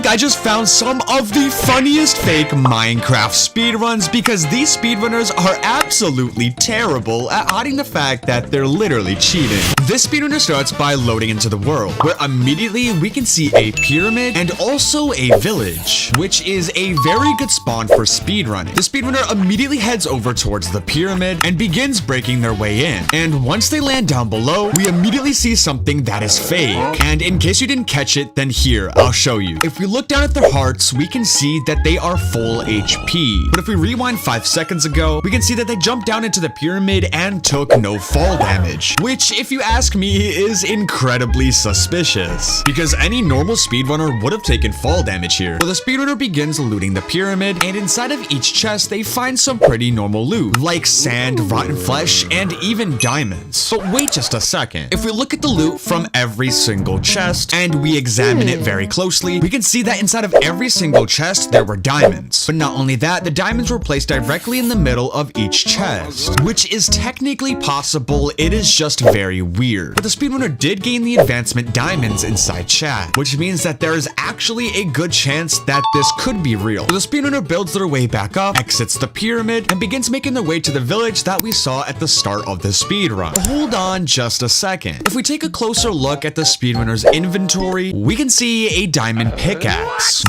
I just found some of the funniest fake Minecraft speedruns because these speedrunners are absolutely terrible at hiding the fact that they're literally cheating. This speedrunner starts by loading into the world, where immediately we can see a pyramid and also a village, which is a very good spawn for speedrunning. The speedrunner immediately heads over towards the pyramid and begins breaking their way in. And once they land down below, we immediately see something that is fake. And in case you didn't catch it, then here, I'll show you. If we look down at their hearts, we can see that they are full HP. But if we rewind 5 seconds ago, we can see that they jumped down into the pyramid and took no fall damage, which, if you ask me, is incredibly suspicious, because any normal speedrunner would have taken fall damage here. Well, the speedrunner begins looting the pyramid, and inside of each chest, they find some pretty normal loot, like sand, rotten flesh, and even diamonds. But wait just a second. If we look at the loot from every single chest, and we examine it very closely, we can see that inside of every single chest, there were diamonds. But not only that, the diamonds were placed directly in the middle of each chest, which is technically possible. It is just very weird. But the speedrunner did gain the advancement diamonds inside chat, which means that there is actually a good chance that this could be real. So the speedrunner builds their way back up, exits the pyramid, and begins making their way to the village that we saw at the start of the speedrun. Hold on just a second. If we take a closer look at the speedrunner's inventory, we can see a diamond pickaxe.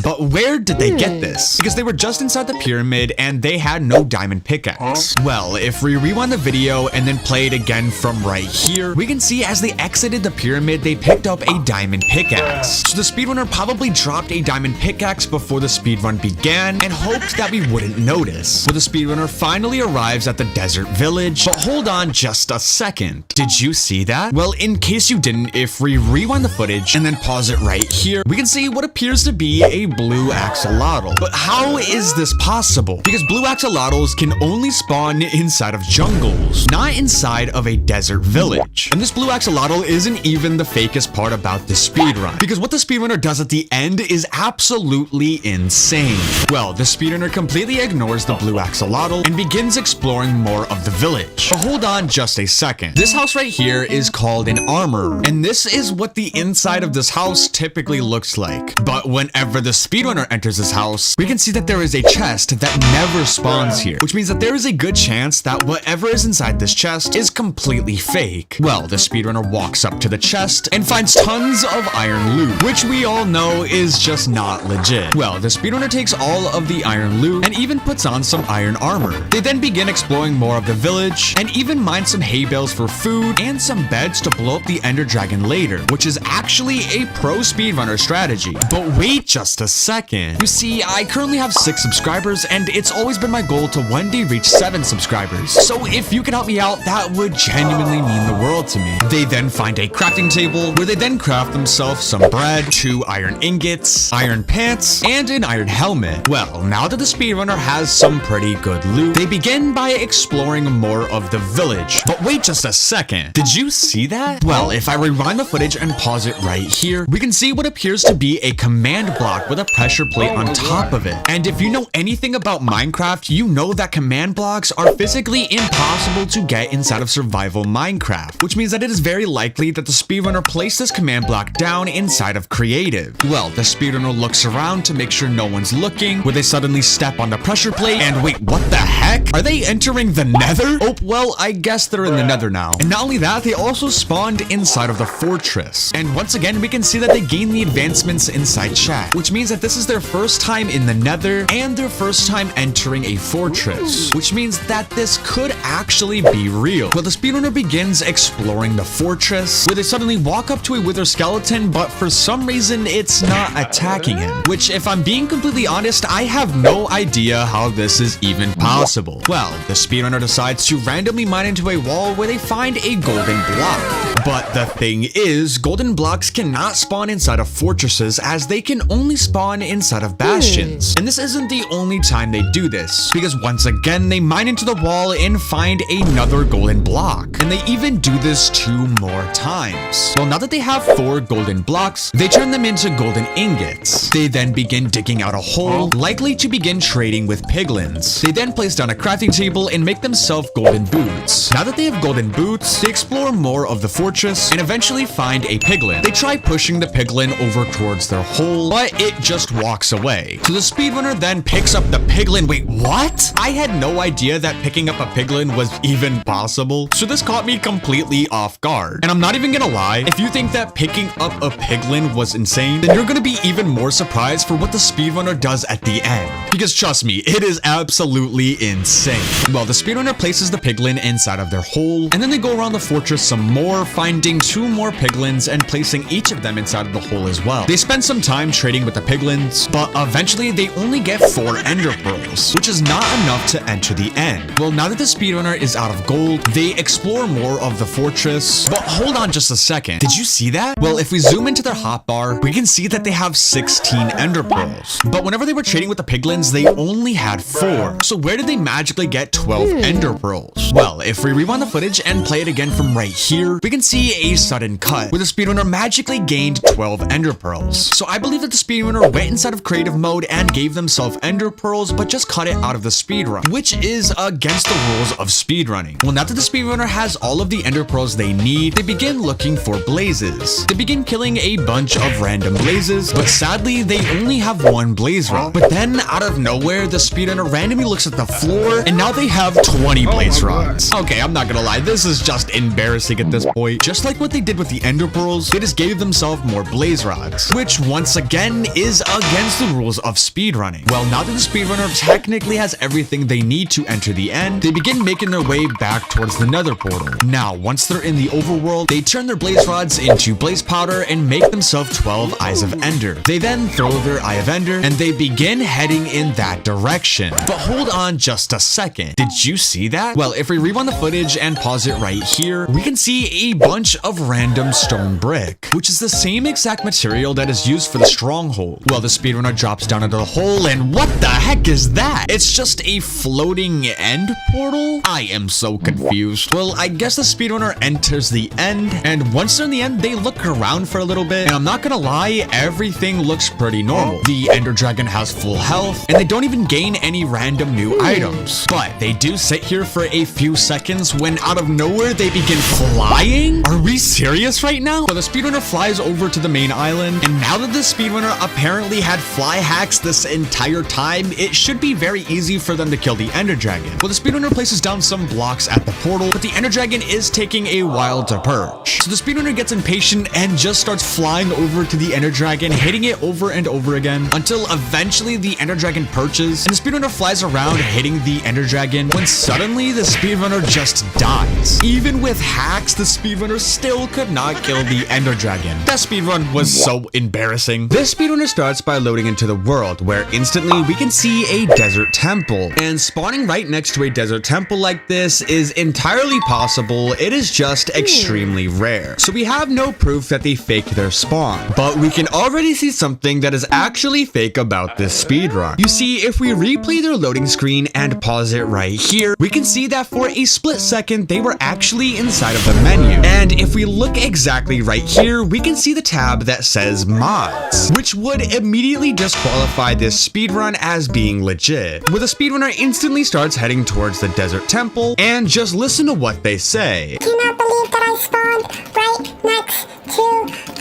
But where did they get this? Because they were just inside the pyramid and they had no diamond pickaxe. Well, if we rewind the video and then play it again from right here, we can see as they exited the pyramid, they picked up a diamond pickaxe. So the speedrunner probably dropped a diamond pickaxe before the speedrun began and hoped that we wouldn't notice. So the speedrunner finally arrives at the desert village. But hold on just a second. Did you see that? Well, in case you didn't, if we rewind the footage and then pause it right here, we can see what appears to be a blue axolotl. But how is this possible? Because blue axolotls can only spawn inside of jungles, not inside of a desert village. And this blue axolotl isn't even the fakest part about this speedrun, because what the speedrunner does at the end is absolutely insane. Well, the speedrunner completely ignores the blue axolotl and begins exploring more of the village. But hold on just a second. This house right here is called an armor, and this is what the inside of this house typically looks like. But whenever the speedrunner enters this house, we can see that there is a chest that never spawns here, which means that there is a good chance that whatever is inside this chest is completely fake. Well, the speedrunner walks up to the chest and finds tons of iron loot, which we all know is just not legit. Well, the speedrunner takes all of the iron loot and even puts on some iron armor. They then begin exploring more of the village and even mine some hay bales for food and some beds to blow up the ender dragon later, which is actually a pro speedrunner strategy. But wait just a second. You see, I currently have 6 subscribers and it's always been my goal to one day reach 7 subscribers. So if you could help me out, that would genuinely mean the world to me. They then find a crafting table where they then craft themselves some bread, 2 iron ingots, iron pants, and an iron helmet. Well, now that the speedrunner has some pretty good loot, they begin by exploring more of the village. But wait just a second. Did you see that? Well, if I rewind the footage and pause it right here, we can see what appears to be a command block with a pressure plate on top of it. And if you know anything about Minecraft, you know that command blocks are physically impossible to get inside of survival Minecraft, which means that it is very likely that the speedrunner placed this command block down inside of creative. Well, the speedrunner looks around to make sure no one's looking, where they suddenly step on the pressure plate, and wait, what the heck? Are they entering the nether? Oh, well, I guess they're in the nether now. And not only that, they also spawned inside of the fortress. And once again, we can see that they gain the advancements inside chat, which means that this is their first time in the nether and their first time entering a fortress, which means that this could actually be real. Well, the speedrunner begins exploring the fortress, where they suddenly walk up to a wither skeleton, but for some reason, it's not attacking him, which, if I'm being completely honest, I have no idea how this is even possible. Well, the speedrunner decides to randomly mine into a wall where they find a golden block. But the thing is, golden blocks cannot spawn inside of fortresses, as they can only spawn inside of bastions. And this isn't the only time they do this, because once again, they mine into the wall and find another golden block. And they even do this 2 more times. Well, now that they have 4 golden blocks, they turn them into golden ingots. They then begin digging out a hole, likely to begin trading with piglins. They then place down a crafting table and make themselves golden boots. Now that they have golden boots, they explore more of the fortress and eventually find a piglin. They try pushing the piglin over towards their hole, but it just walks away. So the speedrunner then picks up the piglin. Wait, what? I had no idea that picking up a piglin was even possible. So this caught me completely off guard. And I'm not even gonna lie, if you think that picking up a piglin was insane, then you're gonna be even more surprised for what the speedrunner does at the end. Because trust me, it is absolutely insane. Well, the speedrunner places the piglin inside of their hole, and then they go around the fortress some more, finding 2 more piglins and placing each of them inside of the hole as well. They spend some time trading with the piglins, but eventually they only get 4 ender pearls, which is not enough to enter the end. Well, now that the speedrunner is out of gold, they explore more of the fortress. But hold on just a second. Did you see that? Well, if we zoom into their hotbar, we can see that they have 16 ender pearls. But whenever they were trading with the piglins, they only had 4. So where did they magically get 12 ender pearls? Well, if we rewind the footage and play it again from right here, we can see a sudden cut where the speedrunner magically gained 12 ender pearls. So I believe that the speedrunner went inside of creative mode and gave themselves ender pearls, but just cut it out of the speedrun, which is against the rules of speedrunning. Well, now that the speedrunner has all of the ender pearls they need, they begin looking for blazes. They begin killing a bunch of random blazes, but sadly, they only have 1 blaze rod. But then, out of nowhere, the speedrunner randomly looks at the floor, and now they have 20 blaze rods. Okay, I'm not gonna lie, this is just embarrassing at this point. Just like what they did with the ender pearls, they just gave themselves more blaze rods, which once again is against the rules of speedrunning. Well, now that the speedrunner technically has everything they need to enter the end, they begin making their way back towards the nether portal. Now, once they're in the overworld, they turn their blaze rods into blaze powder and make themselves 12 eyes of ender. They then throw their eye of ender and they begin heading in that direction. But hold on just a second. Did you see that? Well, if we rewind the footage and pause it right here, we can see a bunch of random stone brick, which is the same exact material that is used for the stronghold. Well, the speedrunner drops down into the hole, and what the heck is that? It's just a floating end portal? I am so confused. Well, I guess the speedrunner enters the end, and once they're in the end, they look around for a little bit, and I'm not gonna lie, everything looks pretty normal. The ender dragon has full health, and they don't even gain any random new items. But they do sit here for a few seconds when out of nowhere they begin flying? Are we serious right now? So the speedrunner flies over to the main island, and now that the speedrunner apparently had fly hacks this entire time, it should be very easy for them to kill the ender dragon. Well, the speedrunner places down some blocks at the portal, but the ender dragon is taking a while to perch. So the speedrunner gets impatient and just starts flying over to the ender dragon, hitting it over and over again until eventually the ender dragon perches, and the speedrunner flies around hitting the ender dragon when suddenly the speedrunner just dies. Even with hacks, the speedrunner still could not kill the ender dragon. That speedrun was so embarrassing. This speedrunner starts by loading into the world, where instantly we can see a desert temple. And spawning right next to a desert temple like this is entirely possible. It is just extremely rare. So we have no proof that they faked their spawn, but we can already see something that is actually fake about this speedrun. You see, if we replay their loading screen and pause it right here, we can see that for a split second, they were actually inside of the menu. And if we look exactly right here, we can see the tab that says mods, which would immediately disqualify this speedrun as being legit, where the speedrunner instantly starts heading towards the desert temple, and just listen to what they say. Cannot believe that I spawned right next to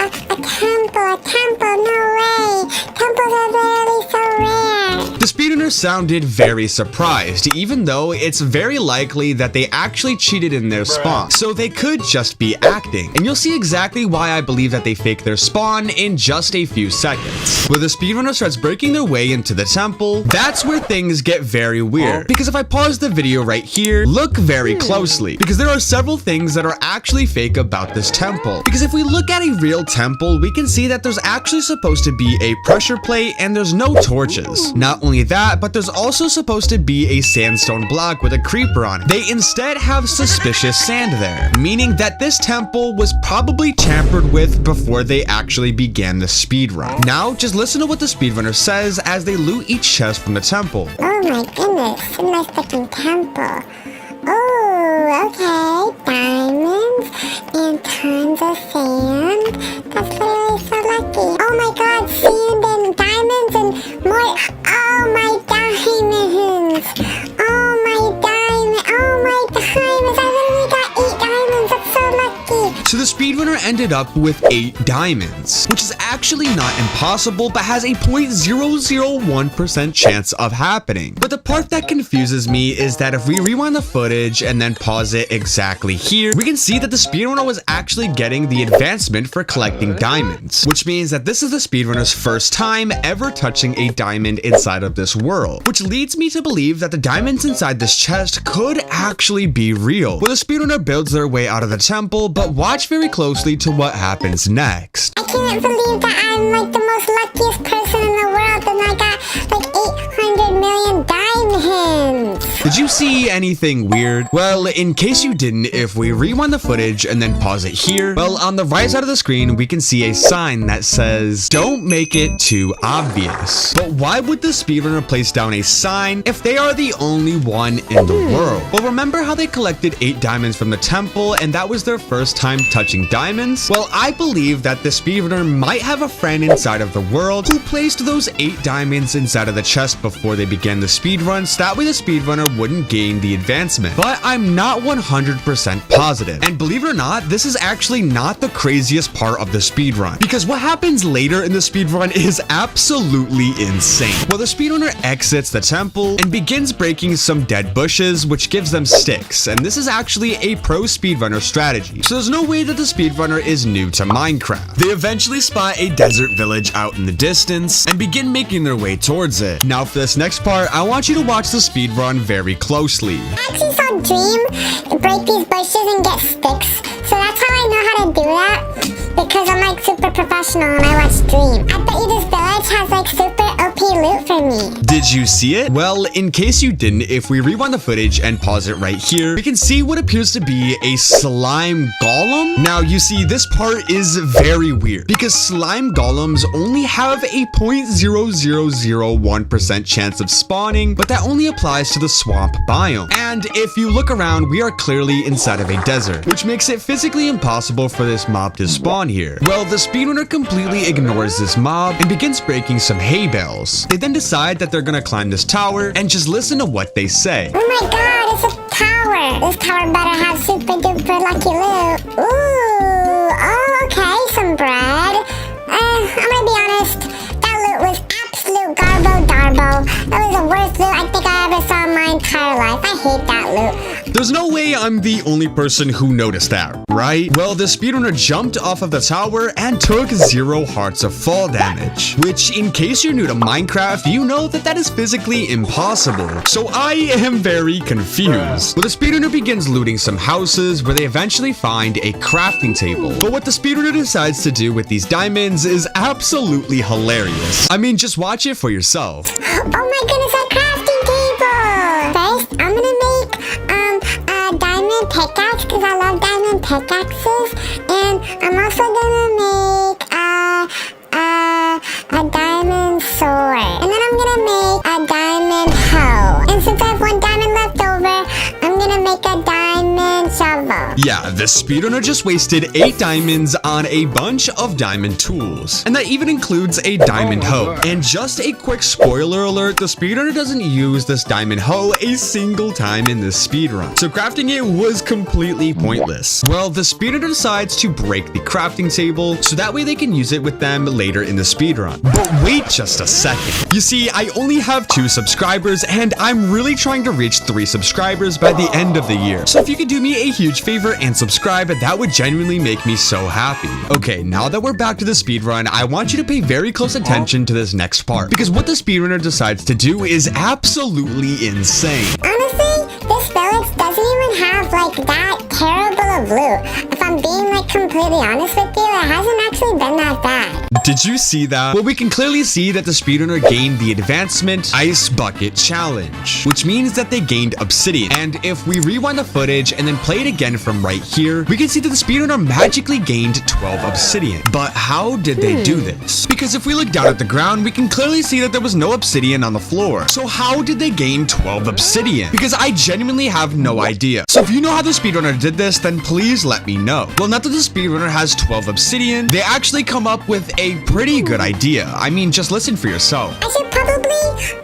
a temple, no way. Temples are literally so rare. The speedrunner sounded very surprised, even though it's very likely that they actually cheated in their spawn, so they could just be acting. And you'll see exactly why I believe that they faked their spawn in just a few seconds. Where the speedrunner starts breaking their way into the temple, that's where things get very weird. Because if I pause the video right here, look very closely, because there are several things that are actually fake about this temple. Because if we look at a real temple, we can see that there's actually supposed to be a pressure plate and there's no torches. Not only that, but there's also supposed to be a sandstone block with a creeper on it. They instead have suspicious sand there, meaning that this temple was probably tampered with before they actually began the speedrun. Now, just listen to what the speedrunner says as they loot each chest from the temple. Oh my goodness, a nice looking temple. Oh, okay, diamonds and So the speedrunner ended up with 8 diamonds, which is actually not impossible, but has a 0.001% chance of happening. But the part that confuses me is that if we rewind the footage and then pause it exactly here, we can see that the speedrunner was actually getting the advancement for collecting diamonds, which means that this is the speedrunner's first time ever touching a diamond inside of this world, which leads me to believe that the diamonds inside this chest could actually be real. Well, the speedrunner builds their way out of the temple, but watch very closely to what happens next. I can't believe that I'm like the most luckiest person in the world and I got like 800 million diamonds. Did you see anything weird? Well, in case you didn't, if we rewind the footage and then pause it here, well, on the right side of the screen, we can see a sign that says, "Don't make it too obvious." But why would the speedrunner place down a sign if they are the only one in the world? Well, remember how they collected 8 diamonds from the temple and that was their first time touching diamonds? Well, I believe that the speedrunner might have a friend inside of the world who placed those 8 diamonds inside of the chest before they began the speedrun, so that way the speedrunner wouldn't gain the advancement. But I'm not 100% positive. And believe it or not, this is actually not the craziest part of the speedrun, because what happens later in the speedrun is absolutely insane. Well, the speedrunner exits the temple and begins breaking some dead bushes, which gives them sticks, and this is actually a pro speedrunner strategy, so there's no way that the speedrunner is new to Minecraft. They eventually spot a desert village out in the distance and begin making their way towards it. Now for this next part, I want you to watch the speedrun very closely. I actually saw Dream break these bushes and get sticks, so that's how I know how to do that, because I'm like super professional and I watch Dream. I bet you this village has like super OP loot for me. Did you see it? Well, in case you didn't, if we rewind the footage and pause it right here, we can see what appears to be a slime golem. Now, you see, this part is very weird because slime golems only have a 0.0001% chance of spawning, but that only applies to the swamp biome. And if you look around, we are clearly inside of a desert, which makes it physically impossible for this mob to spawn here. Well, the speedrunner completely ignores this mob and begins breaking some hay bales. They then decide that they're gonna climb this tower and just listen to what they say. Oh my god, it's a tower. This tower better have super duper lucky loot. Ooh, oh, okay, some bread. I'm gonna be honest, that loot was absolute garbo darbo. That was the worst loot I think I ever saw in my entire life. I hate that loot. There's no way I'm the only person who noticed that, right? Well, the speedrunner jumped off of the tower and took 0 hearts of fall damage, which, in case you're new to Minecraft, you know that that is physically impossible. So I am very confused. Well, the speedrunner begins looting some houses where they eventually find a crafting table. But what the speedrunner decides to do with these diamonds is absolutely hilarious. I mean, just watch it for yourself. Oh my goodness, a crafting table! First, I'm gonna make a diamond pickaxe because I love diamond pickaxes, and I'm also gonna make a diamond sword, and then I'm gonna make a diamond hoe. And since I have 1 diamond left over, I'm gonna make a diamond shovel. Yeah, the speedrunner just wasted 8 diamonds on a bunch of diamond tools. And that even includes a diamond hoe. And just a quick spoiler alert, the speedrunner doesn't use this diamond hoe a single time in this speedrun. So crafting it was completely pointless. Well, the speedrunner decides to break the crafting table so that way they can use it with them later in the speedrun. But wait just a second. You see, I only have 2 subscribers and I'm really trying to reach 3 subscribers by the end of the year. So if you could do me a huge favor and subscribe, that would genuinely make me so happy. Okay, now that we're back to the speedrun, I want you to pay very close attention to this next part, because what the speedrunner decides to do is absolutely insane. Honestly, this village doesn't even have like that terrible of loot. If I'm being like completely honest with you, it hasn't actually been that bad. Did you see that? Well, we can clearly see that the speedrunner gained the advancement Ice Bucket Challenge, which means that they gained obsidian. And if we rewind the footage and then play it again from right here, we can see that the speedrunner magically gained 12 obsidian. But how did they do this? Because if we look down at the ground, we can clearly see that there was no obsidian on the floor. So how did they gain 12 obsidian? Because I genuinely have no idea. So if you know how the speedrunner did this, then please let me know. Well, not that the speedrunner has 12 obsidian, they actually come up with a pretty good idea. I mean, just listen for yourself. I should probably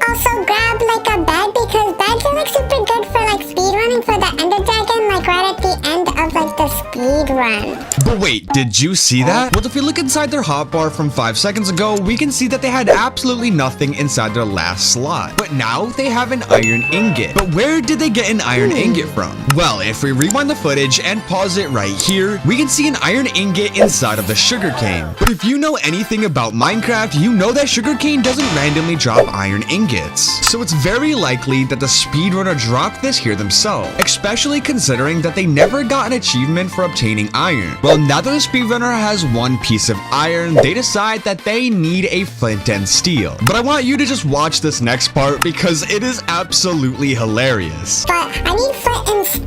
also grab like a bed because beds are like super good for like speedrunning for the ender dragon, like right at the end of like the speedrun. But wait, did you see that? Well, if we look inside their hotbar from 5 seconds ago, we can see that they had absolutely nothing inside their last slot. But now they have an iron ingot. But where did they get an iron ingot from? Well, if we rewind the footage and pause it right here, we can see an iron ingot inside of the sugarcane. But if you know anything about Minecraft, you know that sugarcane doesn't randomly drop iron ingots. So it's very likely that the speedrunner dropped this here themselves, especially considering that they never got an achievement for obtaining iron. Well, now that the speedrunner has one piece of iron, they decide that they need a flint and steel. But I want you to just watch this next part because it is absolutely hilarious. But I need flint and steel,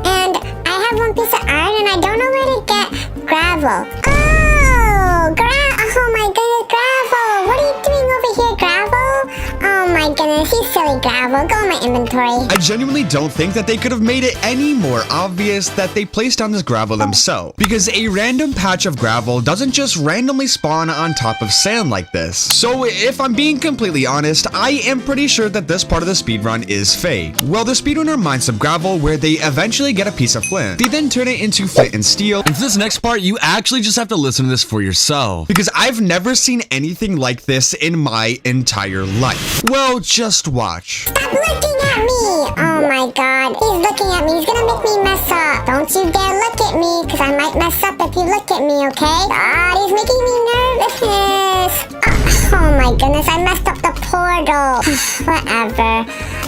and I have one piece of iron, and I don't know where to get gravel. Oh my goodness, gravel! What are you doing over here, gravel? Oh my goodness, you silly gravel. Go in my inventory. I genuinely don't think that they could have made it any more obvious that they placed down this gravel themselves, because a random patch of gravel doesn't just randomly spawn on top of sand like this. So if I'm being completely honest, I am pretty sure that this part of the speedrun is fake. Well, the speedrunner mines some gravel where they eventually get a piece of flint. They then turn it into flint and steel. And for this next part, you actually just have to listen to this for yourself, because I've never seen anything like this in my entire life. Well, just watch. Stop looking at me! Oh my god, he's looking at me. He's gonna make me mess up. Don't you dare look at me, because I might mess up if you look at me, okay? God, he's making me nervous. Oh my goodness, I messed up the portal. Whatever.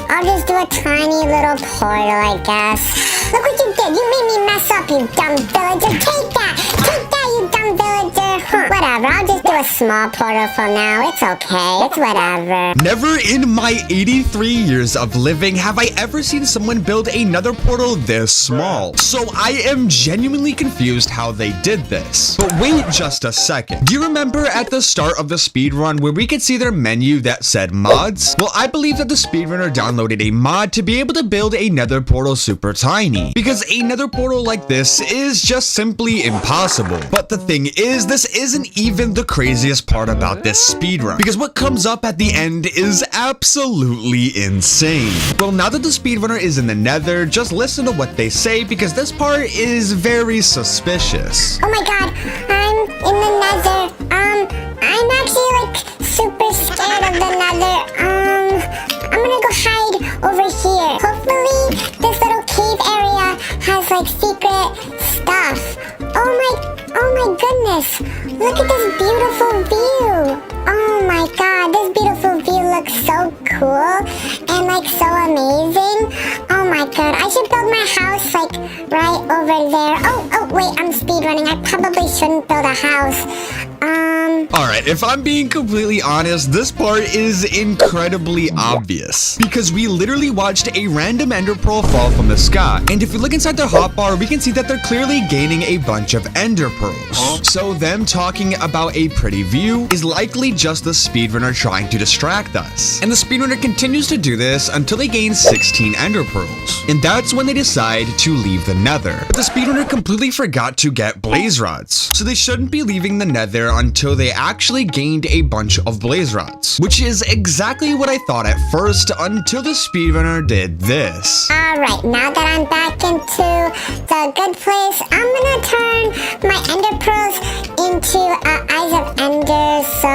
I'll just do a tiny little portal, I guess. Look what you did. You made me mess up, you dumb villager. Take that! Take that, you dumb villager! Whatever, I'll just do a small portal for now. It's okay. It's whatever. Never in my 83 years of living have I ever seen someone build another portal this small. So I am genuinely confused how they did this. But wait just a second. Do you remember at the start of the speedrun where we could see their menu that said mods? Well, I believe that the speedrunner downloaded a mod to be able to build a nether portal super tiny, because a nether portal like this is just simply impossible. But the thing is, this isn't even the craziest part about this speedrun, because what comes up at the end is absolutely insane. Well, now that the speedrunner is in the nether, just listen to what they say, because this part is very suspicious. Oh my god, I'm in the nether. I'm actually like super scared of the nether. I'm gonna go hide over here. Hopefully this little cave area has like secret stuff. Oh my goodness. Look at this beautiful view. Oh my god, this beautiful view looks so cool and like so amazing. Oh my god, I should build my house like right over there. Oh wait, I'm speedrunning. I probably shouldn't build a house. Alright, if I'm being completely honest, this part is incredibly obvious, because we literally watched a random ender pearl fall from the sky. And if we look inside their hotbar, we can see that they're clearly gaining a bunch of ender pearls. So them talking about a pretty view is likely just the speedrunner trying to distract us. And the speedrunner continues to do this until they gain 16 ender pearls. And that's when they decide to leave the nether. But the speedrunner completely forgot to get blaze rods, so they shouldn't be leaving the nether until they actually gained a bunch of blaze rods, which is exactly what I thought at first until the speedrunner did this. Alright, now that I'm back into the good place, I'm gonna turn my ender pearls into eyes of ender. So,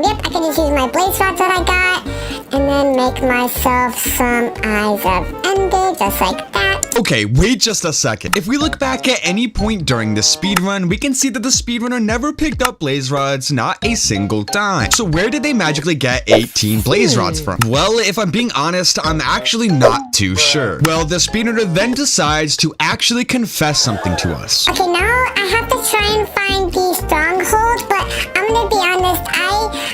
yep, I can just use my blaze rods that I got and then make myself some eyes of ender, just like that. Okay, wait just a second. If we look back at any point during the speedrun, we can see that the speedrunner never picked up blaze rods, not a single time. So where did they magically get 18 blaze rods from? Well, if I'm being honest, I'm actually not too sure. Well, the speedrunner then decides to actually confess something to us. Okay, now I have to try and find the stronghold, but I'm gonna be honest, I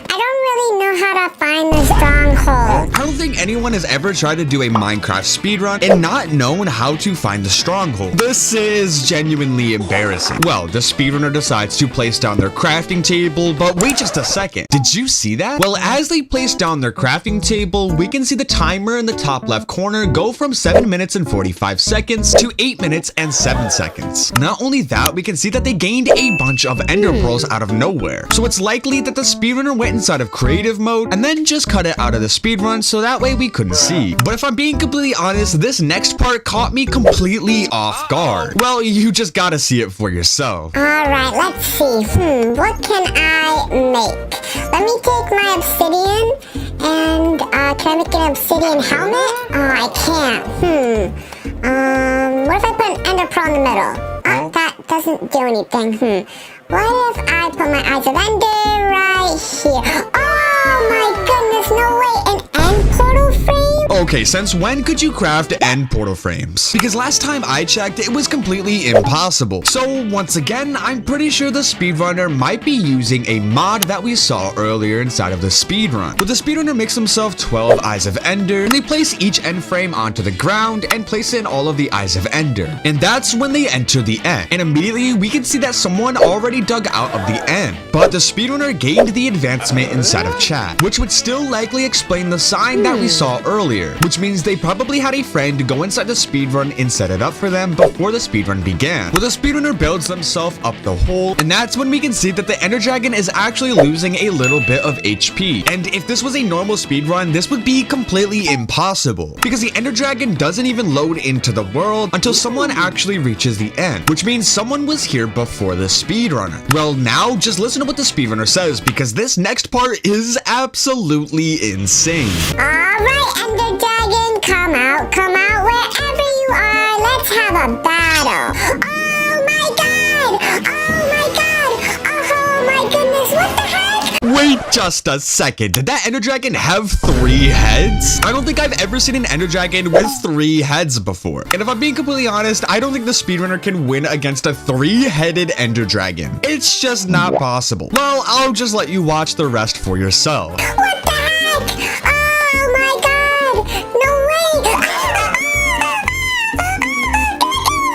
don't really know how to find the stronghold. I don't think anyone has ever tried to do a Minecraft speedrun and not known how to find the stronghold. This is genuinely embarrassing. Well, the speedrunner decides to place down their crafting table, but wait just a second. Did you see that? Well, as they place down their crafting table, we can see the timer in the top left corner go from 7 minutes and 45 seconds to 8 minutes and 7 seconds. Not only that, we can see that they gained a bunch of ender pearls out of nowhere. So it's likely that the speedrunner went inside of creative mode and then just cut it out of the speedrun so that way we couldn't see. But if I'm being completely honest, this next part caught me completely off guard. Well, you just gotta see it for yourself. Alright, let's see. What can I make? Let me take my obsidian and can I make an obsidian helmet? Oh, I can't. What if I put an ender pearl in the middle? That doesn't do anything. What if I put my eyes of ender right here? Oh my goodness, no way, an end portal frame? Okay, since when could you craft end portal frames? Because last time I checked, it was completely impossible. So once again, I'm pretty sure the speedrunner might be using a mod that we saw earlier inside of the speedrun. But the speedrunner makes himself 12 eyes of ender, and they place each end frame onto the ground and place in all of the eyes of ender. And that's when they enter the end. And immediately we can see that someone already dug out of the end. But the speedrunner gained the advancement inside of chat, which would still likely explain the sign that we saw earlier, which means they probably had a friend go inside the speedrun and set it up for them before the speedrun began. Well, the speedrunner builds themselves up the hole, and that's when we can see that the ender dragon is actually losing a little bit of HP. And if this was a normal speedrun, this would be completely impossible, because the ender dragon doesn't even load into the world until someone actually reaches the end, which means someone was here before the speedrunner. Well, now just listen to what the speedrunner says, because this next part is absolutely insane. Alright, ender dragon, come out wherever you are. Let's have a battle. Oh my god! Oh my god! Oh my goodness, what the heck? Wait just a second, did that ender dragon have 3 heads? I don't think I've ever seen an ender dragon with 3 heads before. And if I'm being completely honest, I don't think the speedrunner can win against a 3-headed ender dragon. It's just not possible. Well, I'll just let you watch the rest for yourself. What the heck? Oh my god! No way!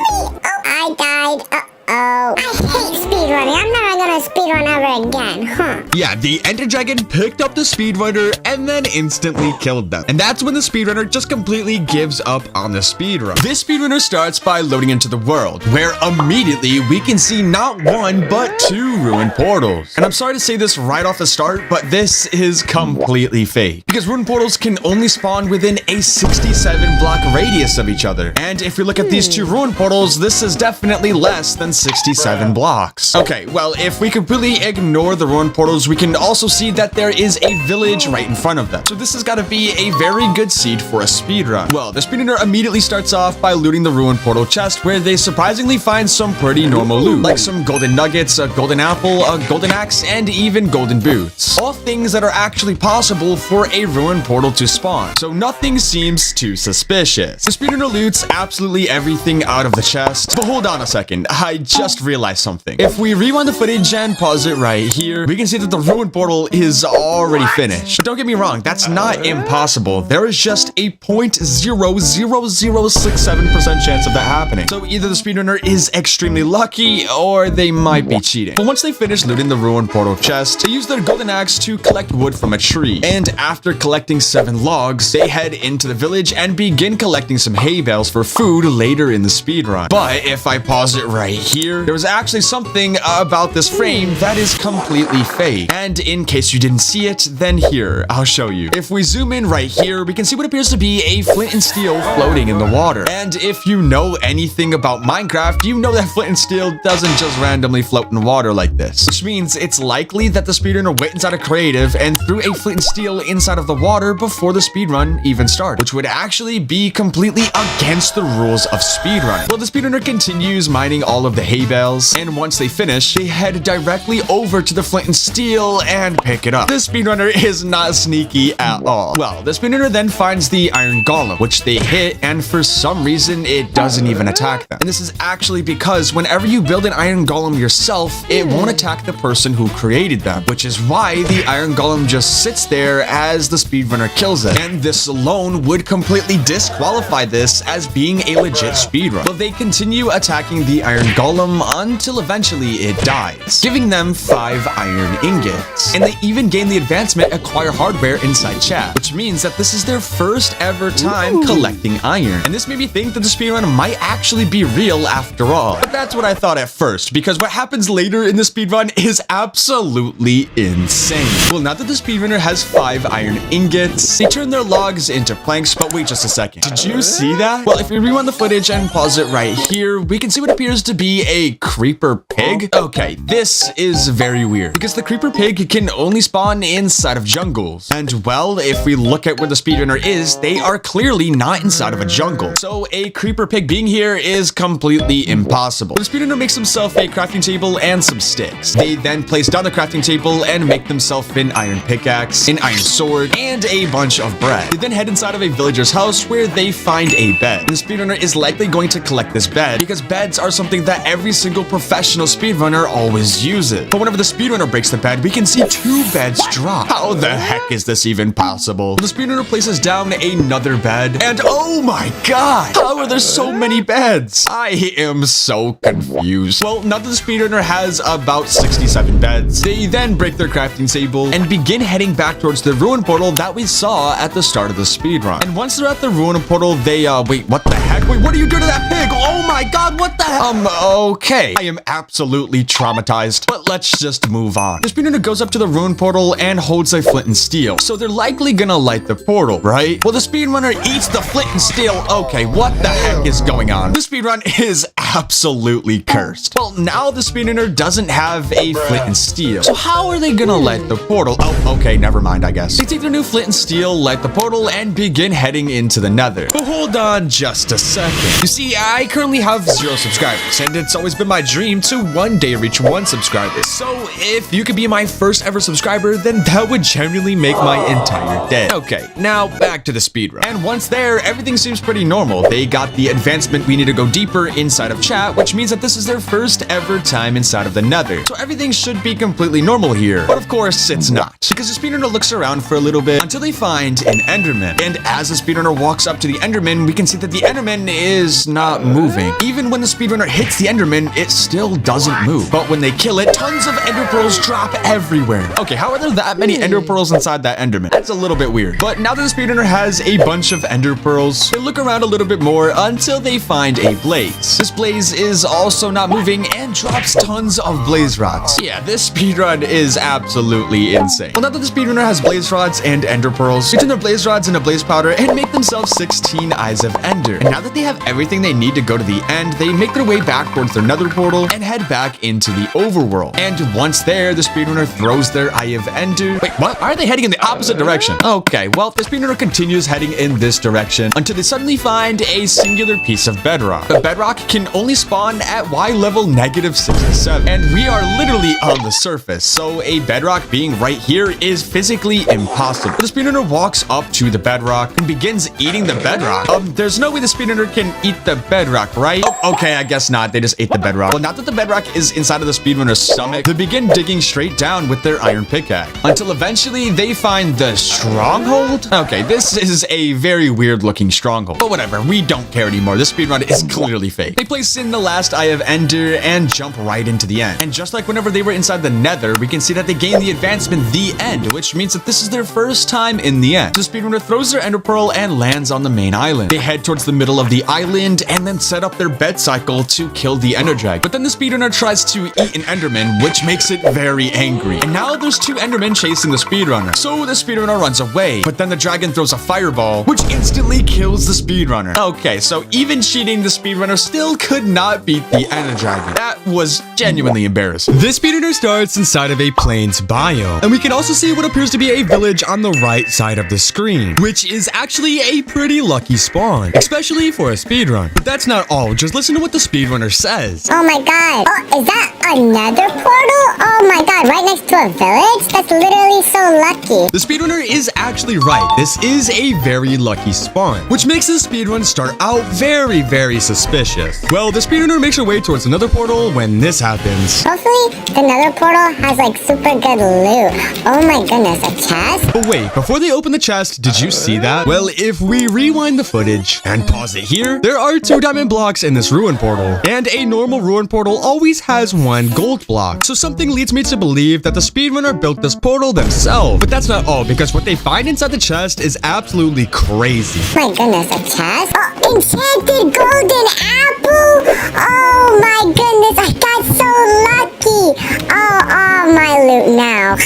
Oh, I died. Uh-oh. I hate speedrunning. I'm never gonna speedrun ever again, Yeah, the ender dragon picked up the speedrunner and then instantly killed them. And that's when the speedrunner just completely gives up on the speedrun. This speedrunner starts by loading into the world, where immediately we can see not 1, but 2 ruined portals. And I'm sorry to say this right off the start, but this is completely fake, because ruined portals can only spawn within a 67 block radius of each other. And if we look at these 2 ruined portals, this is definitely less than 67 blocks. Okay, well, if we completely ignore the ruined portals, we can also see that there is a village right in front of them. So this has got to be a very good seed for a speedrun. Well, the speedrunner immediately starts off by looting the ruined portal chest, where they surprisingly find some pretty normal loot, like some golden nuggets, a golden apple, a golden axe, and even golden boots. All things that are actually possible for a ruined portal to spawn. So nothing seems too suspicious. The speedrunner loots absolutely everything out of the chest. But hold on a second, I just realized something. If we rewind the footage and pause it right here, we can see that the ruined portal is already finished. But don't get me wrong, that's not impossible. There is just a 0.00067% chance of that happening. So either the speedrunner is extremely lucky, or they might be cheating. But once they finish looting the ruined portal chest, they use their golden axe to collect wood from a tree. And after collecting 7 logs, they head into the village and begin collecting some hay bales for food later in the speedrun. But if I pause it right here, there was actually something about this frame that is completely fake. And in case you didn't see it, then here, I'll show you. If we zoom in right here, we can see what appears to be a flint and steel floating in the water. And if you know anything about Minecraft, you know that flint and steel doesn't just randomly float in water like this. Which means it's likely that the speedrunner went inside a creative and threw a flint and steel inside of the water before the speedrun even started, which would actually be completely against the rules of speedrunning. Well, the speedrunner continues mining all of the hay bales, and once they finish, they head directly over to the flint and steel and pick it up. This speedrunner is not sneaky at all. Well, the speedrunner then finds the iron golem, which they hit, and for some reason, it doesn't even attack them. And this is actually because whenever you build an iron golem yourself, it won't attack the person who created them, which is why the iron golem just sits there as the speedrunner kills it. And this alone would completely disqualify this as being a legit speedrun. But they continue attacking the iron golem until eventually it dies, giving them them 5 iron ingots. And they even gain the advancement Acquire Hardware inside chat, which means that this is their first ever time collecting iron. And this made me think that the speedrun might actually be real after all. But that's what I thought at first, because what happens later in the speedrun is absolutely insane. Well, now that the speedrunner has 5 iron ingots, they turn their logs into planks. But wait just a second. Did you see that? Well, if we rewind the footage and pause it right here, we can see what appears to be a creeper pig. Okay, this is very weird because the creeper pig can only spawn inside of jungles. And well, if we look at where the speedrunner is, they are clearly not inside of a jungle. So a creeper pig being here is completely impossible. The speedrunner makes himself a crafting table and some sticks. They then place down the crafting table and make themselves an iron pickaxe, an iron sword, and a bunch of bread. They then head inside of a villager's house where they find a bed. The speedrunner is likely going to collect this bed because beds are something that every single professional speedrunner always uses. But whenever the speedrunner breaks the bed, we can see 2 beds drop. How the heck is this even possible? The speedrunner places down another bed, and oh my god, how are there so many beds? I am so confused. Well, now that the speedrunner has about 67 beds, they then break their crafting table and begin heading back towards the ruin portal that we saw at the start of the speedrun. And once they're at the ruin portal, they wait, what the heck? Wait, what are you doing to that pig? Oh my god, what the heck? Okay. I am absolutely traumatized, but let's just move on. The speedrunner goes up to the ruin portal and holds a flint and steel. So they're likely gonna light the portal, right? Well, the speedrunner eats the flint and steel. Okay, what the heck is going on? The speedrun is absolutely cursed. Well, now the speedrunner doesn't have a flint and steel. So how are they gonna light the portal? Oh, okay, never mind, I guess. They take their new flint and steel, light the portal, and begin heading into the nether. But hold on just a second. You see, I currently have 0 subscribers, and it's always been my dream to one day reach 1 subscriber. So if you could be my first ever subscriber, then that would genuinely make my entire day. Okay, now back to the speedrun. And once there, everything seems pretty normal. They got the advancement we need to go deeper inside of chat, which means that this is their first ever time inside of the nether. So everything should be completely normal here. But of course, it's not. Because the speedrunner looks around for a little bit until they find an enderman. And as the speedrunner walks up to the enderman, we can see that the enderman is not moving. Even when the speedrunner hits the enderman, it still doesn't move. But when they kill it, tons of ender pearls drop everywhere. Okay, how are there that many ender pearls inside that enderman? That's a little bit weird. But now that the speedrunner has a bunch of ender pearls, they look around a little bit more until they find a blaze. This blaze is also not moving and drops tons of blaze rods. Yeah, this speedrun is absolutely insane. Well, now that the speedrunner has blaze rods and ender pearls, they turn their blaze rods into blaze powder and make themselves 16 eyes of ender. And now that they have everything they need to go to the end, they make their way back towards their nether portal and head back into the overworld. And once there, the speedrunner throws their eye of ender. Wait, what? Why are they heading in the opposite direction? Okay, well, the speedrunner continues heading in this direction until they suddenly find a singular piece of bedrock. The bedrock can only spawn at Y level -67, and we are literally on the surface, so a bedrock being right here is physically impossible. The speedrunner walks up to the bedrock and begins eating the bedrock. There's no way the speedrunner can eat the bedrock, right? Oh, okay, I guess not. They just ate the bedrock. Well, now that the bedrock is inside of the speedrunner's stomach, they begin digging straight down with their iron pickaxe until eventually they find the stronghold. Okay, this is a very weird looking stronghold, but whatever, we don't care anymore. This speedrun is clearly fake. They place in the last eye of ender and jump right into the end. And just like whenever they were inside the nether, we can see that they gain the advancement the end, which means that this is their first time in the end. So the speedrunner throws their ender pearl and lands on the main island. They head towards the middle of the island and then set up their bed cycle to kill the ender dragon. But then the speedrunner tries to eat an enderman, which makes it very angry. And now there's 2 endermen chasing the speedrunner. So the speedrunner runs away, but then the dragon throws a fireball, which instantly kills the speedrunner. Okay, so even cheating, the speedrunner still could not beat the ender dragon. That was genuinely embarrassing. This speedrunner starts inside of a plains biome, and we can also see what appears to be a village on the right side of the screen, which is actually a pretty lucky spawn, especially for a speedrun. But that's not all. Just listen to what the speedrunner says. Oh my god. Oh, is that another portal? Oh my god, right next to a village? That's literally so lucky. The speedrunner is actually right. This is a very lucky spawn, which makes the speedrun start out very, very suspicious. Well, the speedrunner makes her way towards another portal when this happens. Hopefully, the nether portal has like super good loot. Oh my goodness, a chest? But wait, before they open the chest, did you see that? Well, if we rewind the footage and pause it here, there are 2 diamond blocks in this ruin portal, and a normal ruin portal always has 1 gold block. block. So something leads me to believe that the speedrunner built this portal themselves. But that's not all, because what they find inside the chest is absolutely crazy. My goodness, a chest? Oh, enchanted golden apple! Oh my goodness, I got so lucky! Oh, my loot now.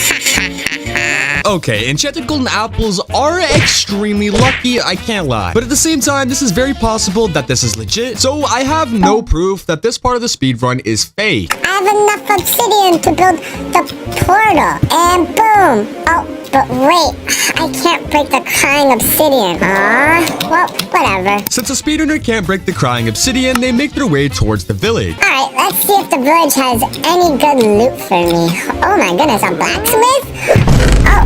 Okay, enchanted golden apples are extremely lucky, I can't lie. But at the same time, this is very possible that this is legit, so I have no proof that this part of the speedrun is fake. I have enough obsidian to build the portal, and boom! Oh, but wait, I can't break the crying obsidian. Well, whatever. Since the speedrunner can't break the crying obsidian, they make their way towards the village. Alright, let's see if the village has any good loot for me. Oh my goodness, a blacksmith? Oh,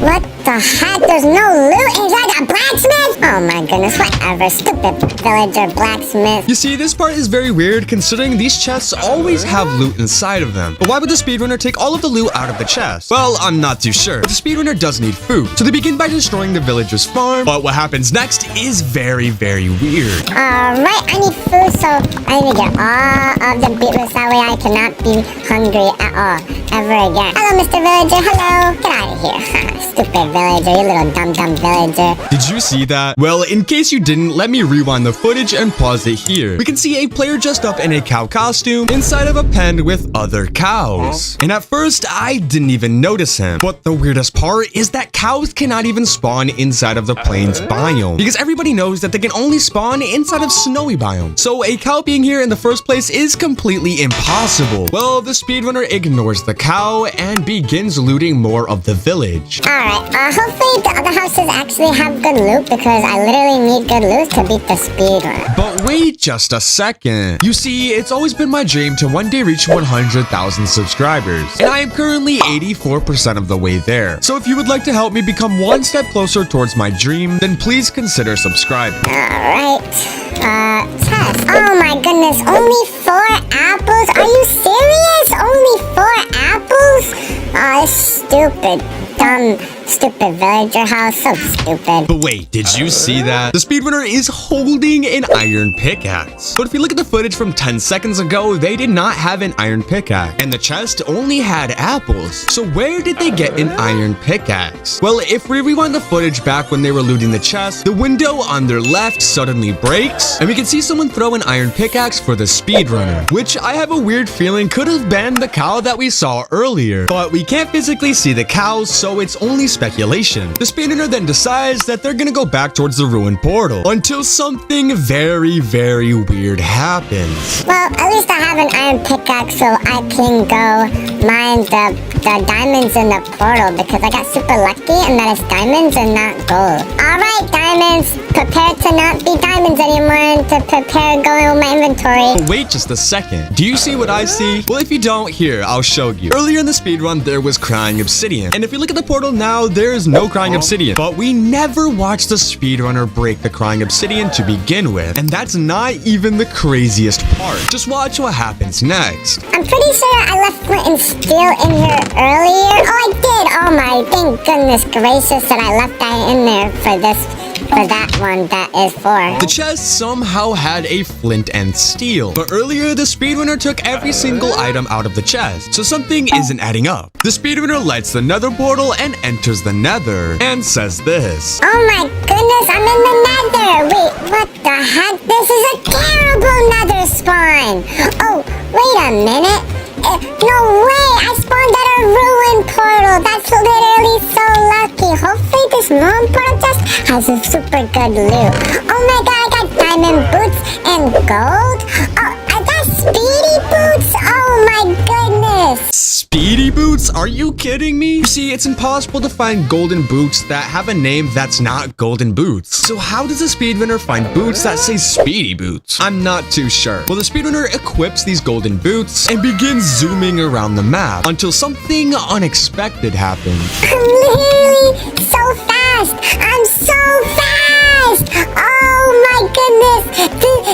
what the heck? There's no loot inside a blacksmith? Oh my goodness, whatever. Stupid villager blacksmith. You see, this part is very weird considering these chests always have loot inside of them. But why would the speedrunner take all of the loot out of the chest? Well, I'm not too sure. But the speedrunner does need food. So they begin by destroying the villager's farm. But what happens next is very, very weird. Alright, I need food, so I need to get all of the beetroots. That way I cannot be hungry at all. Ever again. Hello, Mr. Villager. Hello. Get out of here. Stupid villager. You little dumb villager. Did you see that? Well, in case you didn't, let me rewind the footage and pause it here. We can see a player dressed up in a cow costume inside of a pen with other cows. And at first, I didn't even notice him. But the weirdest part is that cows cannot even spawn inside of the plains biome, because everybody knows that they can only spawn inside of snowy biome. So a cow being here in the first place is completely impossible. Well, the speedrunner ignores the cow and begins looting more of the village. Alright, hopefully the other houses actually have good loot, because I literally need good loot to beat the speedrun. But wait just a second. You see, it's always been my dream to one day reach 100,000 subscribers, and I am currently 84% of the way there. So if you would like to help me become one step closer towards my dream, then please consider subscribing. Alright, test. Oh my goodness, only 4 apples? Are you serious? Only 4 apples? Oh, stupid, dumb, stupid villager house. So stupid. But wait, did you see that? The speedrunner is holding an iron pickaxe. But if you look at the footage from 10 seconds ago, they did not have an iron pickaxe. And the chest only had apples. So where did they get an iron pickaxe? Well, if we rewind the footage back when they were looting the chest, the window on their left suddenly breaks, and we can see someone throw an iron pickaxe for the speedrunner, which I have a weird feeling could have been the cow that we saw earlier. But we can't physically see the cows, so it's only speculation. The speedrunner then decides that they're gonna go back towards the ruined portal until something very, very weird happens. Well, at least I have an iron pickaxe, so I can go mine the diamonds in the portal, because I got super lucky and that it's diamonds and not gold. Alright, diamonds, prepare to not be diamonds anymore and to prepare going with my inventory. But wait just a second. Do you see what I see? Well, if you don't, here, I'll show you. Earlier in the speedrun, there was crying obsidian. And if you look at the portal now, there is no crying obsidian. But we never watched the speedrunner break the crying obsidian to begin with. And that's not even the craziest part. Just watch what happens next. I'm pretty sure I left flint and steel in here earlier. Oh, I did. Oh my, thank goodness gracious that I left that in there for that one that is for. The chest somehow had a flint and steel, but earlier the speedrunner took every single item out of the chest, so something isn't adding up. The speedrunner lights the nether portal and enters the nether, and says this. Oh my goodness, I'm in the nether! Wait, what the heck? This is a terrible nether spawn! Oh, wait a minute. No way! I spawned at a ruined portal! That's literally so lucky! Hopefully this ruined portal just has a super good loot. Oh my god, I got diamond boots and gold? Oh, I got speedy boots? Oh my goodness! Speedy boots? Are you kidding me? You see, it's impossible to find golden boots that have a name that's not golden boots. So how does a speedrunner find boots that say speedy boots? I'm not too sure. Well, the speedrunner equips these golden boots and begins zooming around the map until something unexpected happens. I'm literally so fast! I'm so fast! Oh my goodness!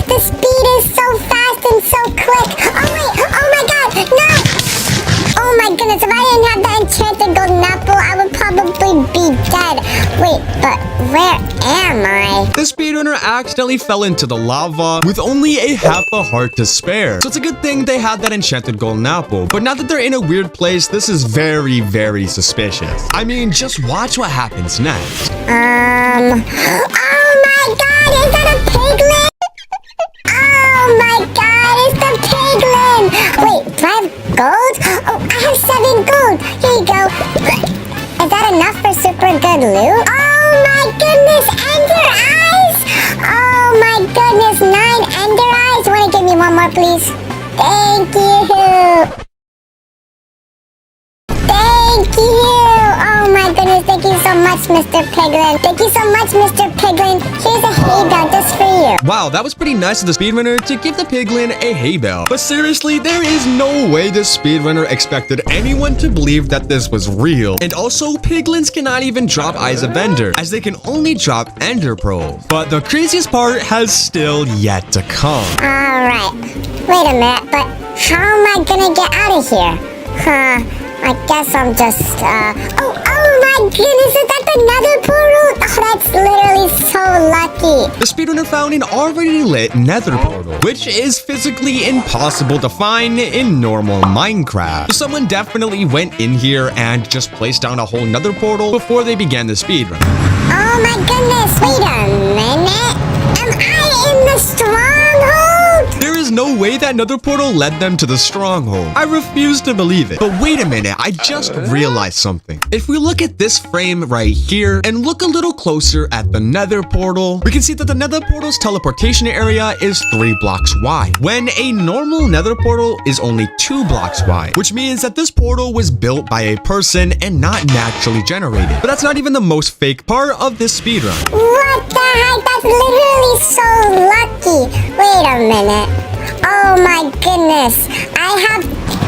The speed is so fast and so quick! Oh wait! Oh my god! No! Oh my goodness, if I didn't have that enchanted golden apple, I would probably be dead. Wait, but where am I? The speedrunner accidentally fell into the lava with only a half a heart to spare. So it's a good thing they had that enchanted golden apple. But now that they're in a weird place, this is very, very suspicious. I mean, just watch what happens next. Oh my god, is that a piglet? Oh my god, it's the piglin! Wait, do I have gold? Oh, I have 7 gold. Here you go. Is that enough for super good loot? Oh my goodness, ender eyes! Oh my goodness, 9 ender eyes. Wanna give me one more, please? Thank you. Thank you! Oh my goodness, thank you so much, Mr. Piglin. Thank you so much, Mr. Piglin. Here's a hay bale just for you. Wow, that was pretty nice of the speedrunner to give the piglin a hay bale. But seriously, there is no way this speedrunner expected anyone to believe that this was real. And also, piglins cannot even drop Eyes of Ender, as they can only drop Ender Pearls. But the craziest part has still yet to come. Alright, wait a minute, but how am I gonna get out of here? I guess I'm just, oh my goodness, is that the nether portal? Oh, that's literally so lucky. The speedrunner found an already lit nether portal, which is physically impossible to find in normal Minecraft. So someone definitely went in here and just placed down a whole nether portal before they began the speedrun. Oh my goodness, wait a minute. Am I in the stronghold? There is no way that nether portal led them to the stronghold. I refuse to believe it. But wait a minute, I just realized something. If we look at this frame right here and look a little closer at the nether portal, we can see that the nether portal's teleportation area is 3 blocks wide, when a normal nether portal is only 2 blocks wide, which means that this portal was built by a person and not naturally generated. But that's not even the most fake part of this speedrun. What the heck? That's literally so lucky. Wait a minute. Oh my goodness. I have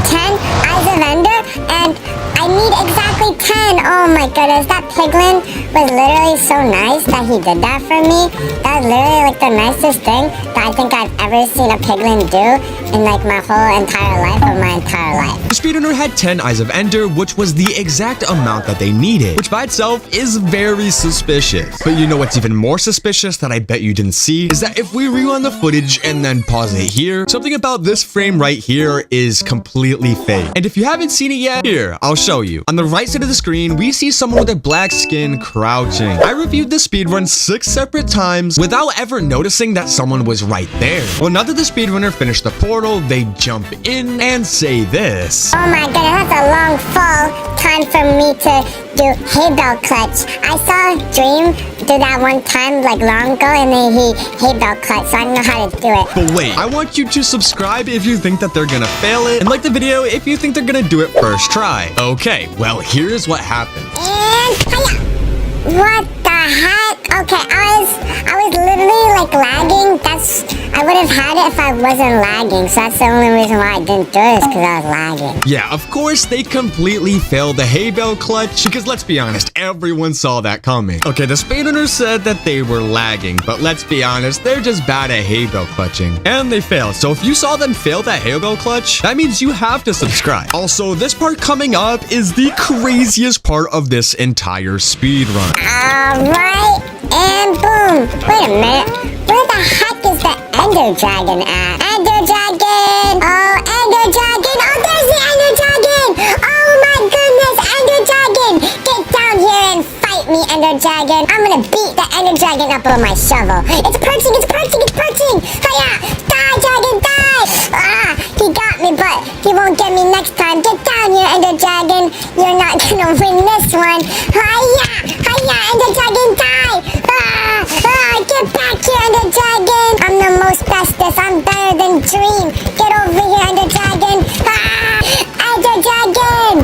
10 Eyes of Ender and I need exactly 10. Oh my goodness. That piglin was literally so nice that he did that for me. That was literally like the nicest thing that I think I've ever seen a piglin do in like my whole entire life of my entire life. The speedrunner had 10 Eyes of Ender, which was the exact amount that they needed, which by itself is very suspicious. But you know what's even more suspicious that I bet you didn't see is that if we rewind the footage and then pause it here, something about this frame right here is completely fake. And if you haven't seen it yet, here, I'll show you. On the right side of the screen, we see someone with a black skin crouching. I reviewed this speedrun 6 separate times without ever noticing that someone was right there. Well, now that the speedrunner finished the portal, they jump in and say this. Oh my goodness, that's a long fall. Time for me to do hay bale clutch. I saw Dream do that one time like long ago and then he hay bale clutch, so I know how to do it. But wait, I want you to subscribe if you think that they're gonna fail it, and like the video if you think they're gonna do it first try. Okay, well here's what happened. And hiya! What the heck? Okay, I was literally like lagging. I would have had it if I wasn't lagging, so that's the only reason why I didn't do it is because I was lagging. Yeah, of course they completely failed the hay bale clutch, because let's be honest, everyone saw that coming. Okay, the speedrunners said that they were lagging, but let's be honest, they're just bad at hay bale clutching. And they failed, so if you saw them fail that hay bale clutch, that means you have to subscribe. Also, this part coming up is the craziest part of this entire speedrun. Alright, and boom. Wait a minute. Where the heck is the Ender Dragon at? Ender Dragon! Oh, Ender Dragon! Oh, there's the Ender Dragon! Oh my goodness, Ender Dragon! Get down here and fight me, Ender Dragon! I'm gonna beat the Ender Dragon up with my shovel. It's perching, it's perching, it's perching! Hiya! Die, Dragon, die! Ah, he got me, but he won't get me next time. Get down here, Ender Dragon! You're not gonna win this one! Hiya! Hiya, Ender Dragon, die! Get back here, Ender Dragon! I'm the most bestest. I'm better than Dream. Get over here, Ender Dragon! Ender Dragon!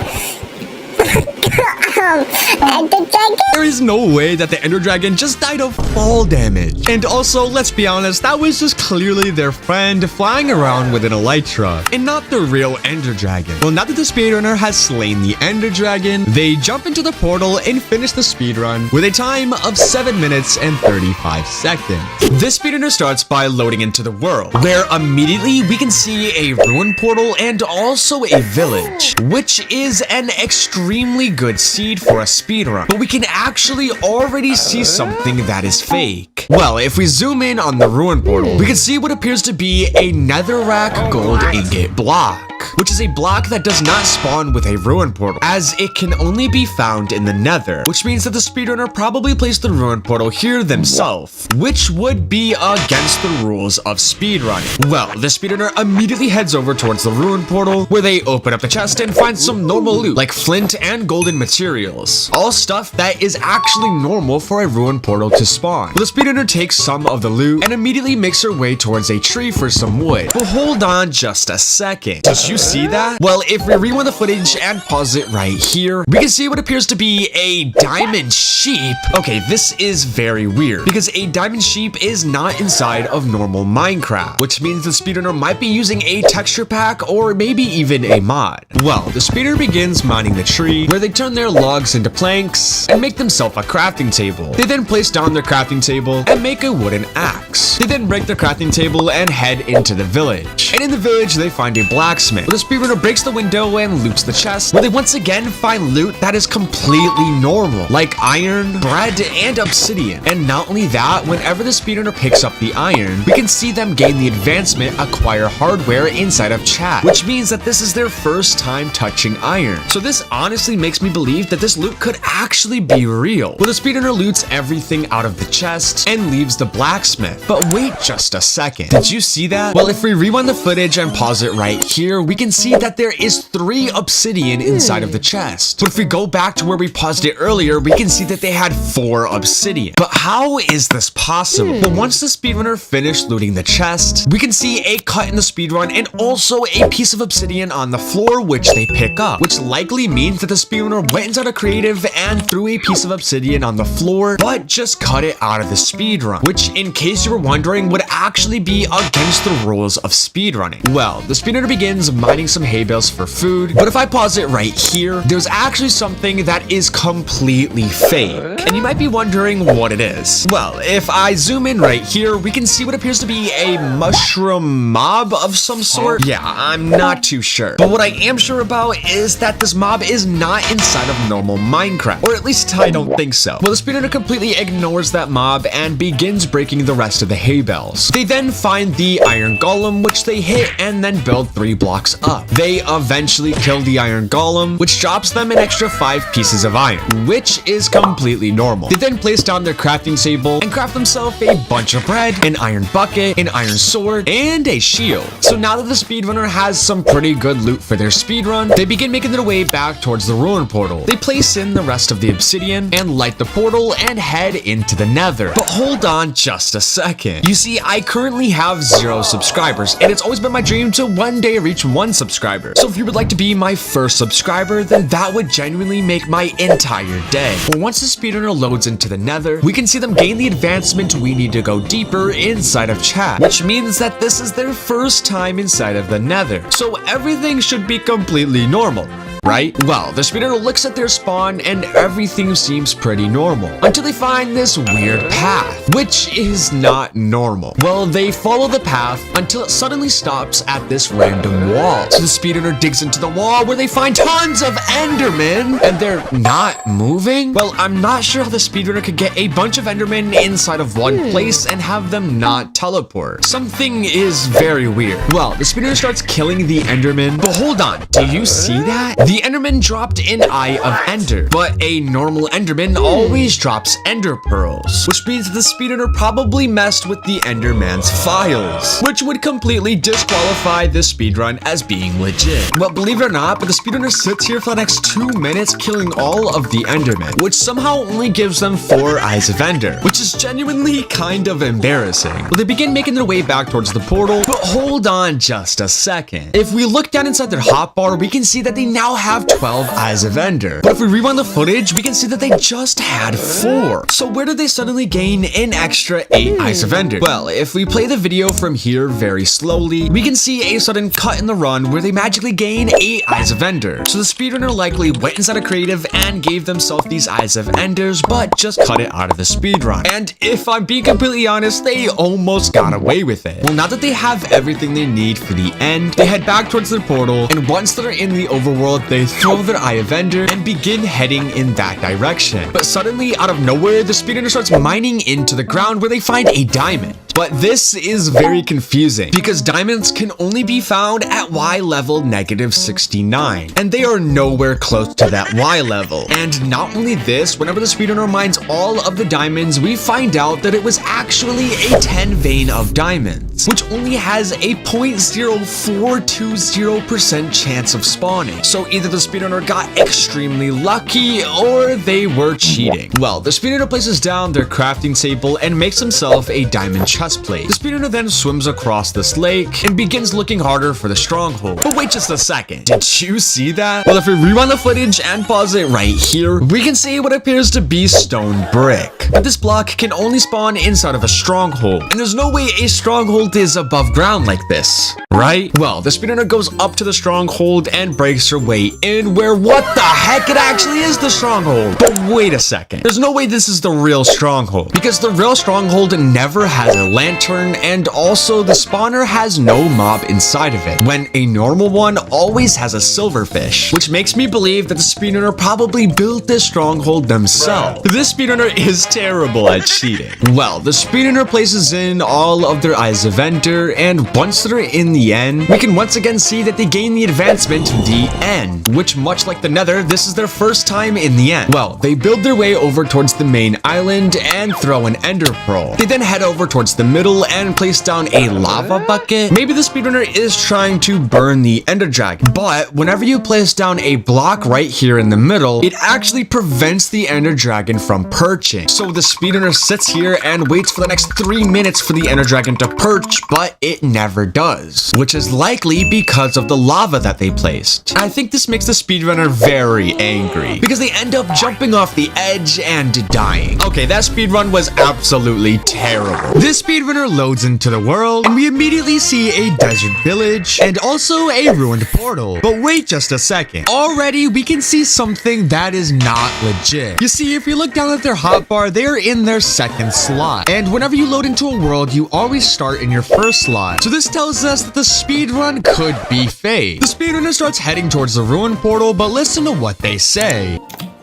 Ender Dragon? There is no way that the Ender Dragon just died of fall damage. And also, let's be honest, that was just clearly their friend flying around with an elytra, and not the real Ender Dragon. Well, now that the speedrunner has slain the Ender Dragon, they jump into the portal and finish the speedrun with a time of 7 minutes and 35 seconds. This speedrunner starts by loading into the world, where immediately we can see a ruined portal and also a village, which is an extremely good seed for a speedrun. But we can actually actually already see something that is fake. Well, if we zoom in on the ruin portal, we can see what appears to be a netherrack gold ingot block, which is a block that does not spawn with a ruin portal, as it can only be found in the nether, which means that the speedrunner probably placed the ruin portal here themselves, which would be against the rules of speedrunning. Well, the speedrunner immediately heads over towards the ruin portal, where they open up the chest and find some normal loot, like flint and golden materials, all stuff that is actually normal for a ruin portal to spawn. The speedrunner takes some of the loot and immediately makes her way towards a tree for some wood. But hold on just a second. Did you see that? Well, if we rewind the footage and pause it right here, we can see what appears to be a diamond sheep. Okay, this is very weird, because a diamond sheep is not inside of normal Minecraft, which means the speedrunner might be using a texture pack or maybe even a mod. Well, the speedrunner begins mining the tree, where they turn their logs into planks and make themselves a crafting table. They then place down their crafting table and make a wooden axe. They then break their crafting table and head into the village. And in the village, they find a blacksmith, where the speedrunner breaks the window and loots the chest, where they once again find loot that is completely normal, like iron, bread, and obsidian. And not only that, whenever the speedrunner picks up the iron, we can see them gain the advancement acquire hardware inside of chat, which means that this is their first time touching iron. So this honestly makes me believe that this loot could actually be real, where the speedrunner loots everything out of the chest and leaves the blacksmith. But wait just a second. Did you see that? Well, if we rewind the footage and pause it right here, we can see that there is 3 obsidian inside of the chest. But if we go back to where we paused it earlier, we can see that they had 4 obsidian. But how is this possible? But once the speedrunner finished looting the chest, we can see a cut in the speedrun and also a piece of obsidian on the floor, which they pick up, which likely means that the speedrunner went inside a creative and threw a piece of obsidian on the floor, but just cut it out of the speedrun, which, in case you were wondering, would actually be against the rules of speedrunning. Well, the speedrunner begins mining some hay bales for food, but if I pause it right here, there's actually something that is completely fake, and you might be wondering what it is. Well, if I zoom in right here, we can see what appears to be a mushroom mob of some sort. Yeah, I'm not too sure, but what I am sure about is that this mob is not inside of normal Minecraft, or at least I don't think so. Well, the speedrunner completely ignores that mob and begins breaking the rest of the hay bales. They then find the iron golem, which they hit and then build 3 blocks up. They eventually kill the iron golem, which drops them an extra 5 pieces of iron, which is completely normal. They then place down their crafting table and craft themselves a bunch of bread, an iron bucket, an iron sword, and a shield. So now that the speedrunner has some pretty good loot for their speedrun, they begin making their way back towards the ruin portal. They place in the rest of the obsidian and light the portal and head into the nether. But hold on just a second. You see, I currently have 0 subscribers, and it's always been my dream to one day reach 1 subscriber. So if you would like to be my first subscriber, then that would genuinely make my entire day. But once the speedrunner loads into the nether, we can see them gain the advancement we need to go deeper inside of chat, which means that this is their first time inside of the nether. So everything should be completely normal, right? Well, the speedrunner looks at their spawn and everything seems pretty normal until they find this weird path, which is not normal. Well, they follow the path until it suddenly stops at this random wall. So the speedrunner digs into the wall, where they find tons of endermen, and they're not moving. Well, I'm not sure how the speedrunner could get a bunch of endermen inside of one place and have them not teleport. Something is very weird. Well, the speedrunner starts killing the endermen, but hold on, do you see that? The enderman dropped an eye of ender, but a normal enderman always drops ender pearls, which means that the speedrunner probably messed with the enderman's files, which would completely disqualify this speedrun as being legit. Well, believe it or not, but the speedrunner sits here for the next 2 minutes killing all of the endermen, which somehow only gives them 4 eyes of ender, which is genuinely kind of embarrassing. Well, they begin making their way back towards the portal, but hold on just a second. If we look down inside their hotbar, we can see that they now have 12 eyes of ender. But if we rewind the footage, we can see that they just had 4. So where did they suddenly gain an extra 8 eyes of ender? Well, if we play the video from here very slowly, we can see a sudden cut in the run where they magically gain 8 eyes of ender. So the speedrunner likely went inside a creative and gave themselves these eyes of enders, but just cut it out of the speedrun. And if I'm being completely honest, they almost got away with it. Well, now that they have everything they need for the end, they head back towards their portal, and once they're in the overworld, they throw their eye of ender and begin heading in that direction. But suddenly, out of nowhere, the speedrunner starts mining into the ground where they find a diamond. But this is very confusing because diamonds can only be found at Y level -69, and they are nowhere close to that Y level. And not only this, whenever the speedrunner mines all of the diamonds, we find out that it was actually a 10 vein of diamonds, which only has a 0.0420% chance of spawning. So either the speedrunner got extremely lucky or they were cheating. Well, the speedrunner places down their crafting table and makes himself a diamond chest plate. The speedrunner then swims across this lake and begins looking harder for the stronghold. But wait just a second. Did you see that? Well, if we rewind the footage and pause it right here, we can see what appears to be stone brick. But this block can only spawn inside of a stronghold, and there's no way a stronghold is above ground like this, right? Well, the speedrunner goes up to the stronghold and breaks her way in where, what the heck, it actually is the stronghold. But wait a second. There's no way this is the real stronghold, because the real stronghold never has a lantern, and also the spawner has no mob inside of it, when a normal one always has a silverfish, which makes me believe that the speedrunner probably built this stronghold themselves. This speedrunner is terrible at cheating. Well, the speedrunner places in all of their eyes of ender, and once they're in the end, we can once again see that they gain the advancement the end, which much like the nether, this is their first time in the end. Well, they build their way over towards the main island and throw an ender pearl. They then head over towards the middle and place down a lava bucket. Maybe the speedrunner is trying to burn the ender dragon, but whenever you place down a block right here in the middle, it actually prevents the ender dragon from perching. So the speedrunner sits here and waits for the next 3 minutes for the ender dragon to perch, but it never does, which is likely because of the lava that they placed. I think this makes the speedrunner very angry because they end up jumping off the edge and dying. Okay, that speedrun was absolutely terrible. This speedrunner loads into the world and we immediately see a desert village and also a ruined portal. But wait just a second. Already we can see something that is not legit. You see, if you look down at their hotbar, they're in their second slot. And whenever you load into a world, you always start in your first slot. So this tells us that the speedrun could be fake. The speedrunner starts heading towards the ruined portal, but listen to what they say.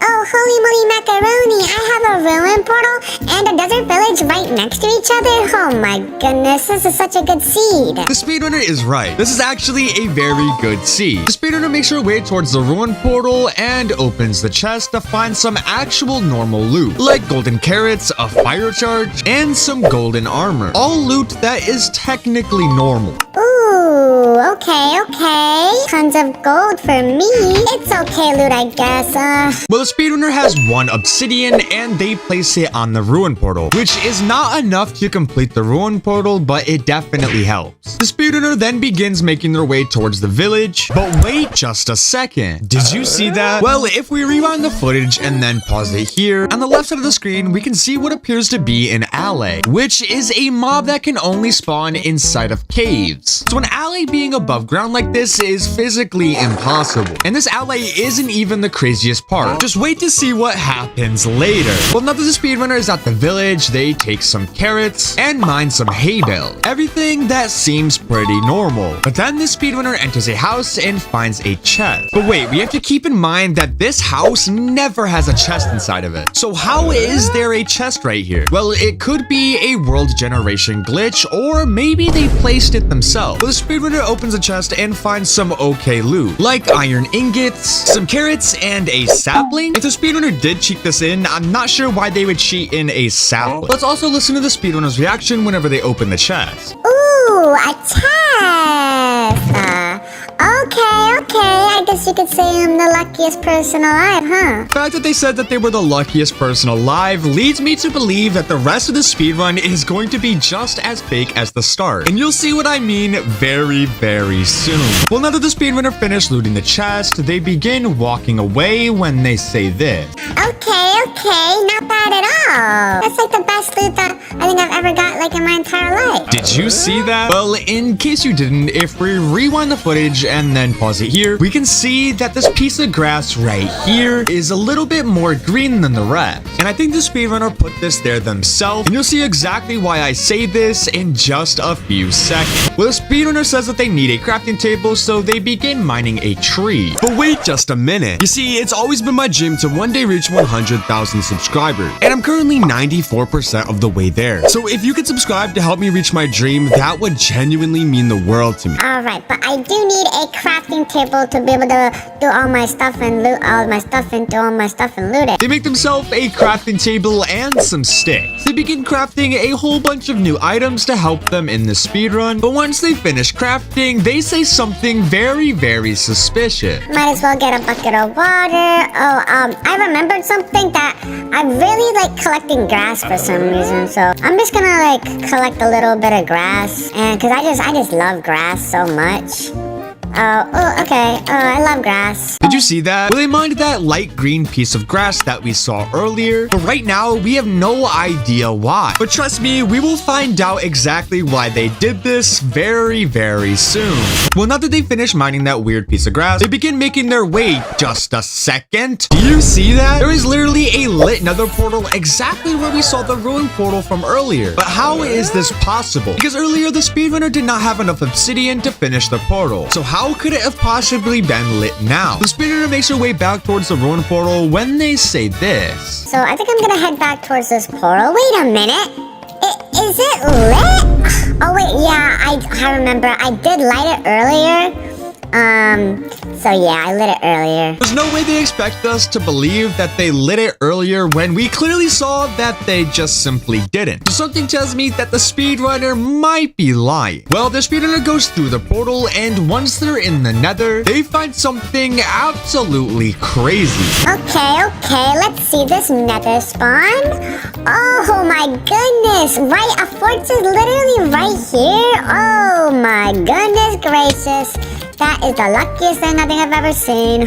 Oh, holy moly macaroni, I have a ruin portal and a desert village right next to each other. Oh my goodness, this is such a good seed. The speedrunner is right. This is actually a very good seed. The speedrunner makes her way towards the ruin portal and opens the chest to find some actual normal loot, like golden carrots, a fire charge, and some golden armor. All loot that is technically normal. Ooh, okay. Tons of gold for me. It's okay loot, I guess. Well, the speedrunner has 1 obsidian and they place it on the ruin portal, which is not enough to complete the ruin portal, but it definitely helps. The speedrunner then begins making their way towards the village, but wait just a second. Did you see that? Well, if we rewind the footage and then pause it here, on the left side of the screen, we can see what appears to be an alley, which is a mob that can only spawn inside of caves. So an alley being above ground like this is physically impossible. And this alley isn't even the craziest part. Just wait to see what happens later. Well, now that the speedrunner is at the village, they take some carrots and mine some hay bales. Everything that seems pretty normal. But then the speedrunner enters a house and finds a chest. But wait, we have to keep in mind that this house never has a chest inside of it. So how is there a chest right here? Well, it could be a world generation glitch, or maybe they placed it themselves. But the speedrunner opens a chest and finds some okay loot, like iron ingots, some carrots, and a sapling. If the speedrunner did cheat this in, I'm not sure why they would cheat in a sapling. Let's also listen to the speedrunner's reaction whenever they open the chest. Ooh, a chest. Okay. I guess you could say I'm the luckiest person alive, huh? The fact that they said that they were the luckiest person alive leads me to believe that the rest of the speedrun is going to be just as fake as the start. And you'll see what I mean very, very soon. Well, now that the speedrunner finished looting the chest, they begin walking away when they say this. Okay, not bad at all. That's like the best loot that I think I've ever got like in my entire life. Did you see that? Well, in case you didn't, if we rewind the footage and then pause it here, we can see see that this piece of grass right here is a little bit more green than the rest. And I think the speedrunner put this there themselves, and you'll see exactly why I say this in just a few seconds. Well, the speedrunner says that they need a crafting table, so they begin mining a tree. But wait just a minute. You see, it's always been my dream to one day reach 100,000 subscribers, and I'm currently 94% of the way there. So if you could subscribe to help me reach my dream, that would genuinely mean the world to me. Alright, but I do need a crafting table to be able to do all my stuff and loot all my stuff and do all my stuff and loot it. They make themselves a crafting table and some sticks. They begin crafting a whole bunch of new items to help them in the speedrun, but once they finish crafting, they say something very, very suspicious. Might as well get a bucket of water. Oh, I remembered something that I really like collecting grass for some reason, so I'm just gonna like collect a little bit of grass, and cause I just love grass so much. Oh, okay. I love grass. Did you see that? Well, they mined that light green piece of grass that we saw earlier, but right now we have no idea why. But trust me, we will find out exactly why they did this very, very soon. Well, now that they finished mining that weird piece of grass, they begin making their way. Just a second. Do you see that? There is literally a lit nether portal exactly where we saw the ruined portal from earlier. But how is this possible? Because earlier the speedrunner did not have enough obsidian to finish the portal. So how could it have possibly been lit now? The speedrunner makes her way back towards the ruined portal when they say this. So I think I'm gonna head back towards this portal. Wait a minute. Is it lit? Oh wait, yeah, I remember. I did light it earlier. So yeah, I lit it earlier. There's no way they expect us to believe that they lit it earlier when we clearly saw that they just simply didn't. So something tells me that the speedrunner might be lying. Well, the speedrunner goes through the portal, and once they're in the nether, they find something absolutely crazy. Okay, let's see this nether spawn. Oh my goodness, right, a fortress is literally right here. Oh my goodness gracious. That is the luckiest thing I think I've ever seen.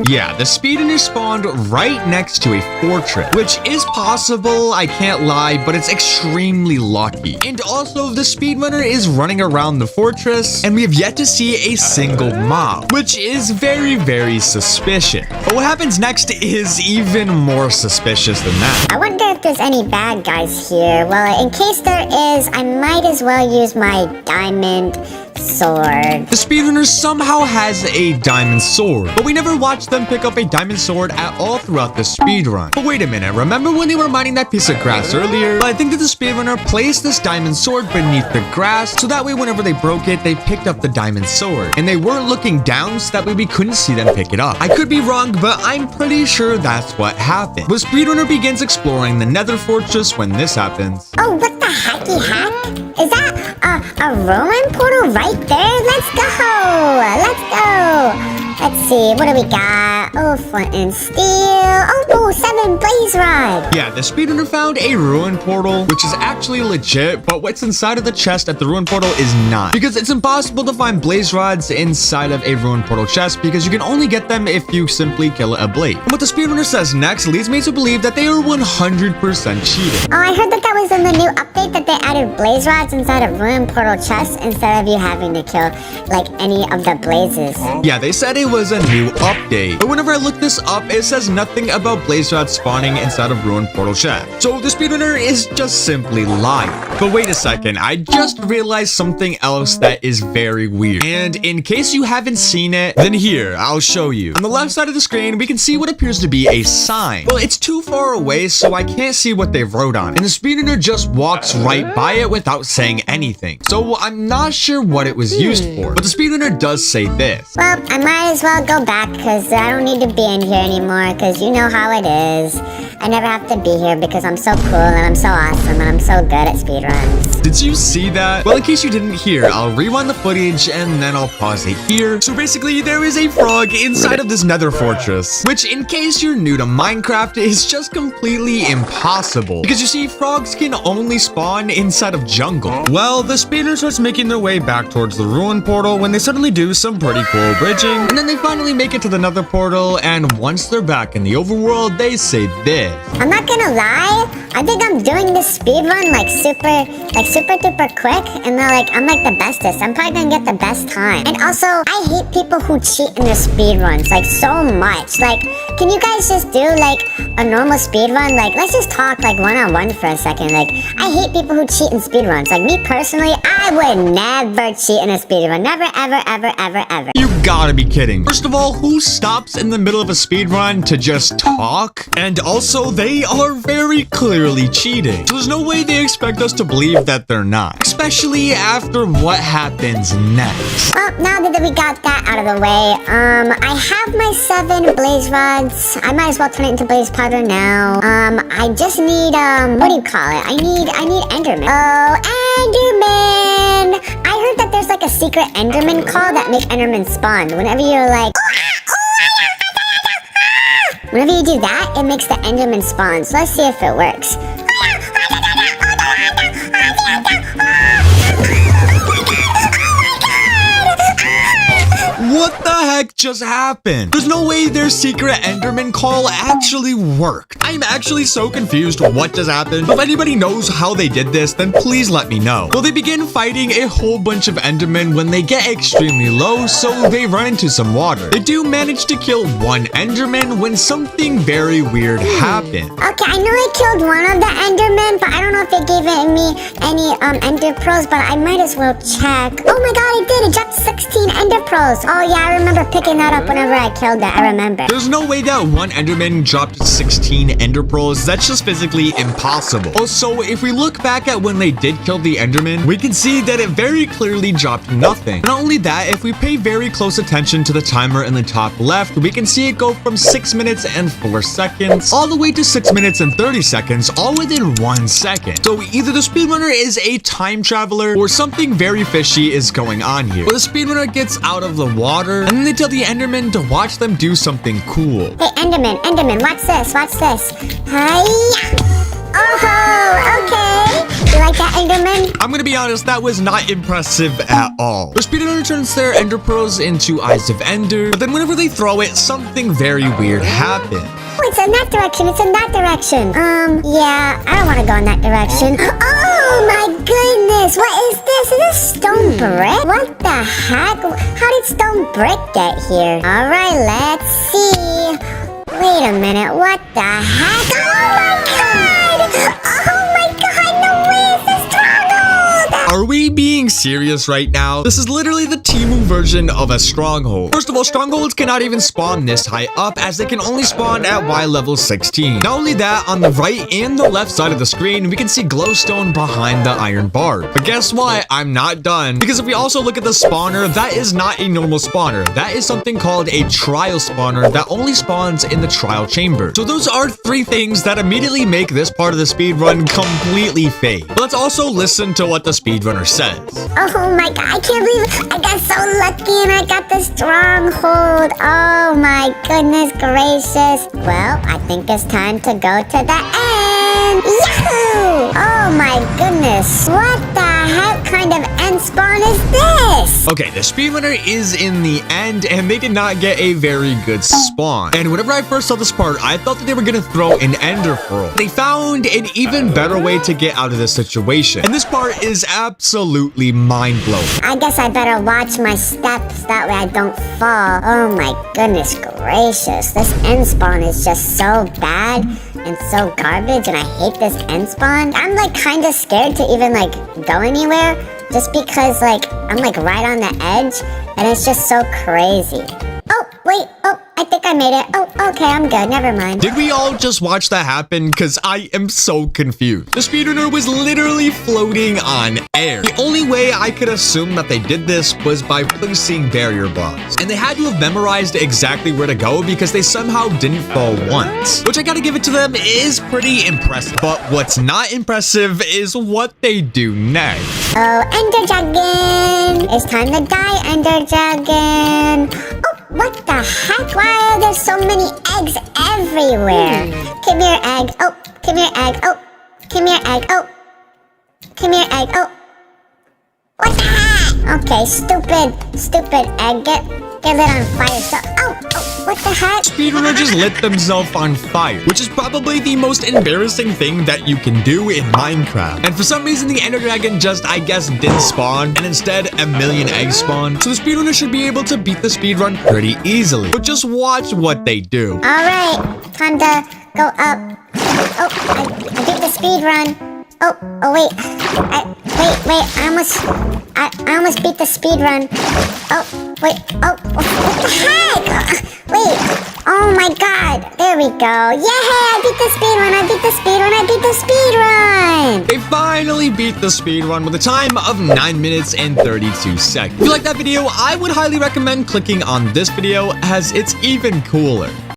Yeah, the speedrunner spawned right next to a fortress, which is possible, I can't lie, but it's extremely lucky. And also, the speedrunner is running around the fortress, and we have yet to see a single mob, which is very, very suspicious. But what happens next is even more suspicious than that. I wonder if there's any bad guys here. Well, in case there is, I might as well use my diamond sword. The speedrunner somehow has a diamond sword, but we never watched them pick up a diamond sword at all throughout the speedrun. But wait a minute, remember when they were mining that piece of grass earlier? But I think that the speedrunner placed this diamond sword beneath the grass, so that way whenever they broke it, they picked up the diamond sword. And they weren't looking down, so that way we couldn't see them pick it up. I could be wrong, but I'm pretty sure that's what happened. The speedrunner begins exploring the nether fortress when this happens. Oh, what the hacky hack? Is that a ruin portal right there? Let's go! Let's go! Let's see, what do we got? Oh, flint and steel. Oh, 7 blaze rods. Yeah, the speedrunner found a ruin portal, which is actually legit, but what's inside of the chest at the ruin portal is not. Because it's impossible to find blaze rods inside of a ruin portal chest, because you can only get them if you simply kill a blade. And what the speedrunner says next leads me to believe that they are 100% cheating. Oh, I heard that was in the new update that they added blaze rods inside of ruin portal chests instead of you having to kill, like, any of the blazes. Yeah, they said it was a new update, but whenever I look this up, it says nothing about blaze rods spawning inside of ruined portal chest. So the speedrunner is just simply lying. But wait a second, I just realized something else that is very weird. And in case you haven't seen it, then here, I'll show you. On the left side of the screen, we can see what appears to be a sign. Well, it's too far away, so I can't see what they wrote on. And the speedrunner just walks right by it without saying anything. So I'm not sure what it was used for. But the speedrunner does say this. Well, I might as well go back because I don't need to be in here anymore because you know how it is. I never have to be here because I'm so cool and I'm so awesome and I'm so good at speedruns. Did you see that? Well, in case you didn't hear, I'll rewind the footage and then I'll pause it here. So basically, there is a frog inside of this nether fortress, which in case you're new to Minecraft is just completely impossible. Because you see, frogs can only spawn inside of jungle. Well, the speedrunner starts making their way back towards the ruin portal when they suddenly do some pretty cool bridging, and then they finally make it to the nether portal battle, and once they're back in the overworld, they say this. I'm not gonna lie, I think I'm doing this speedrun like super duper quick, and I'm like the bestest. I'm probably gonna get the best time. And also, I hate people who cheat in their speedruns like so much. Like, can you guys just do like a normal speedrun? Like, let's just talk like one-on-one for a second. Like, I hate people who cheat in speedruns. Like, me personally, I would never cheat in a speedrun. Never, ever, ever, ever, ever. You gotta be kidding. First of all, who stops in the middle of a speedrun to just talk? And also, they are very clearly cheating. So there's no way they expect us to believe that they're not. Especially after what happens next. Well, now that we got that out of the way, I have my 7 blaze rods. I might as well turn it into blaze powder now. I just need, what do you call it? I need Enderman. Oh, Enderman! I heard that there's like a secret Enderman call that make Enderman spawn. Whenever you're like, whenever you do that, it makes the Enderman spawn. So let's see if it works. What the heck just happened? There's no way their secret Enderman call actually worked. I'm actually so confused what just happened. If anybody knows how they did this, then please let me know. Well, they begin fighting a whole bunch of Endermen when they get extremely low, so they run into some water. They do manage to kill one Enderman when something very weird happened. Okay, I know I killed one of the Endermen, but I don't know if it gave me any Ender Pearls, but I might as well check. Oh my god, it did! It dropped 16 Ender Pearls! Oh yeah, I remember picking that up whenever I killed that. I remember. There's no way that one Enderman dropped 16 Ender Pearls. That's just physically impossible. Also, if we look back at when they did kill the Enderman, we can see that it very clearly dropped nothing. Not only that, if we pay very close attention to the timer in the top left, we can see it go from 6 minutes and 4 seconds all the way to 6 minutes and 30 seconds, all within 1 second. So either the speedrunner is a time traveler or something very fishy is going on here. Well, the speedrunner gets out of the water, and then they tell the Enderman to watch them do something cool. Hey, Enderman, watch this, Hiya! Oh, okay. You like that, Enderman? I'm gonna be honest, that was not impressive at all. The speedrunner turns their Ender Pearls into Eyes of Ender, but then whenever they throw it, something very weird happens. Oh, it's in that direction, yeah, I don't want to go in that direction. Oh my goodness, what is this? Is this stone brick? What the heck? How did stone brick get here? Alright, let's see. Wait a minute, what the heck? Oh my god! Oh my god, no way, is this stronghold! Are we being serious right now? This is literally the Temu version of a stronghold. First of all, strongholds cannot even spawn this high up, as they can only spawn at Y level 16. Not only that, on the right and the left side of the screen, we can see glowstone behind the iron bar. But guess what? I'm not done. Because if we also look at the spawner, that is not a normal spawner. That is something called a trial spawner that only spawns in the trial chamber. So those are 3 things that immediately make this part of the speedrun completely fake. But let's also listen to what the speedrunner says. Oh my god, I can't believe I got so lucky and I got the stronghold. Oh my goodness gracious. Well, I think it's time to go to the end. Yahoo! Oh my goodness. What the heck kind of end spawn is this? Okay, the speedrunner is in the end, and they did not get a very good spawn. And whenever I first saw this part, I thought that they were gonna throw an ender pearl. They found an even better way to get out of this situation. And this part is absolutely mind-blowing. I guess I better watch my steps, that way I don't fall. Oh my goodness gracious. This end spawn is just so bad and so garbage, and I hate this end spawn. I'm like kind of scared to even like go anywhere, just because like I'm like right on the edge, and it's just so crazy. Oh, wait, oh, I think I made it. Oh, okay, I'm good, never mind. Did we all just watch that happen? Because I am so confused. The speedrunner was literally floating on air. The only way I could assume that they did this was by placing barrier blocks. And they had to have memorized exactly where to go because they somehow didn't fall once. Which I gotta give it to them is pretty impressive. But what's not impressive is what they do next. Oh, Ender Dragon! It's time to die, Ender Dragon! Oh, what the heck? Why are there so many eggs everywhere? Come here, egg. Oh, come here, egg. Oh, come here, egg. Oh, come here, egg. Oh. What the heck? Okay, stupid egg. Get lit on fire. So, oh, what the heck? Speedrunner just lit themselves on fire, which is probably the most embarrassing thing that you can do in Minecraft. And for some reason, the Ender Dragon just, I guess, didn't spawn, and instead, a million eggs spawned. So the speedrunner should be able to beat the speedrun pretty easily. But just watch what they do. Alright, time to go up. Oh, I beat the speedrun. Oh, wait. Wait, I almost beat the speedrun. Oh, wait, what the heck? Wait, oh my god, there we go. Yeah, I beat the speedrun. They finally beat the speedrun with a time of 9 minutes and 32 seconds. If you like that video, I would highly recommend clicking on this video as it's even cooler.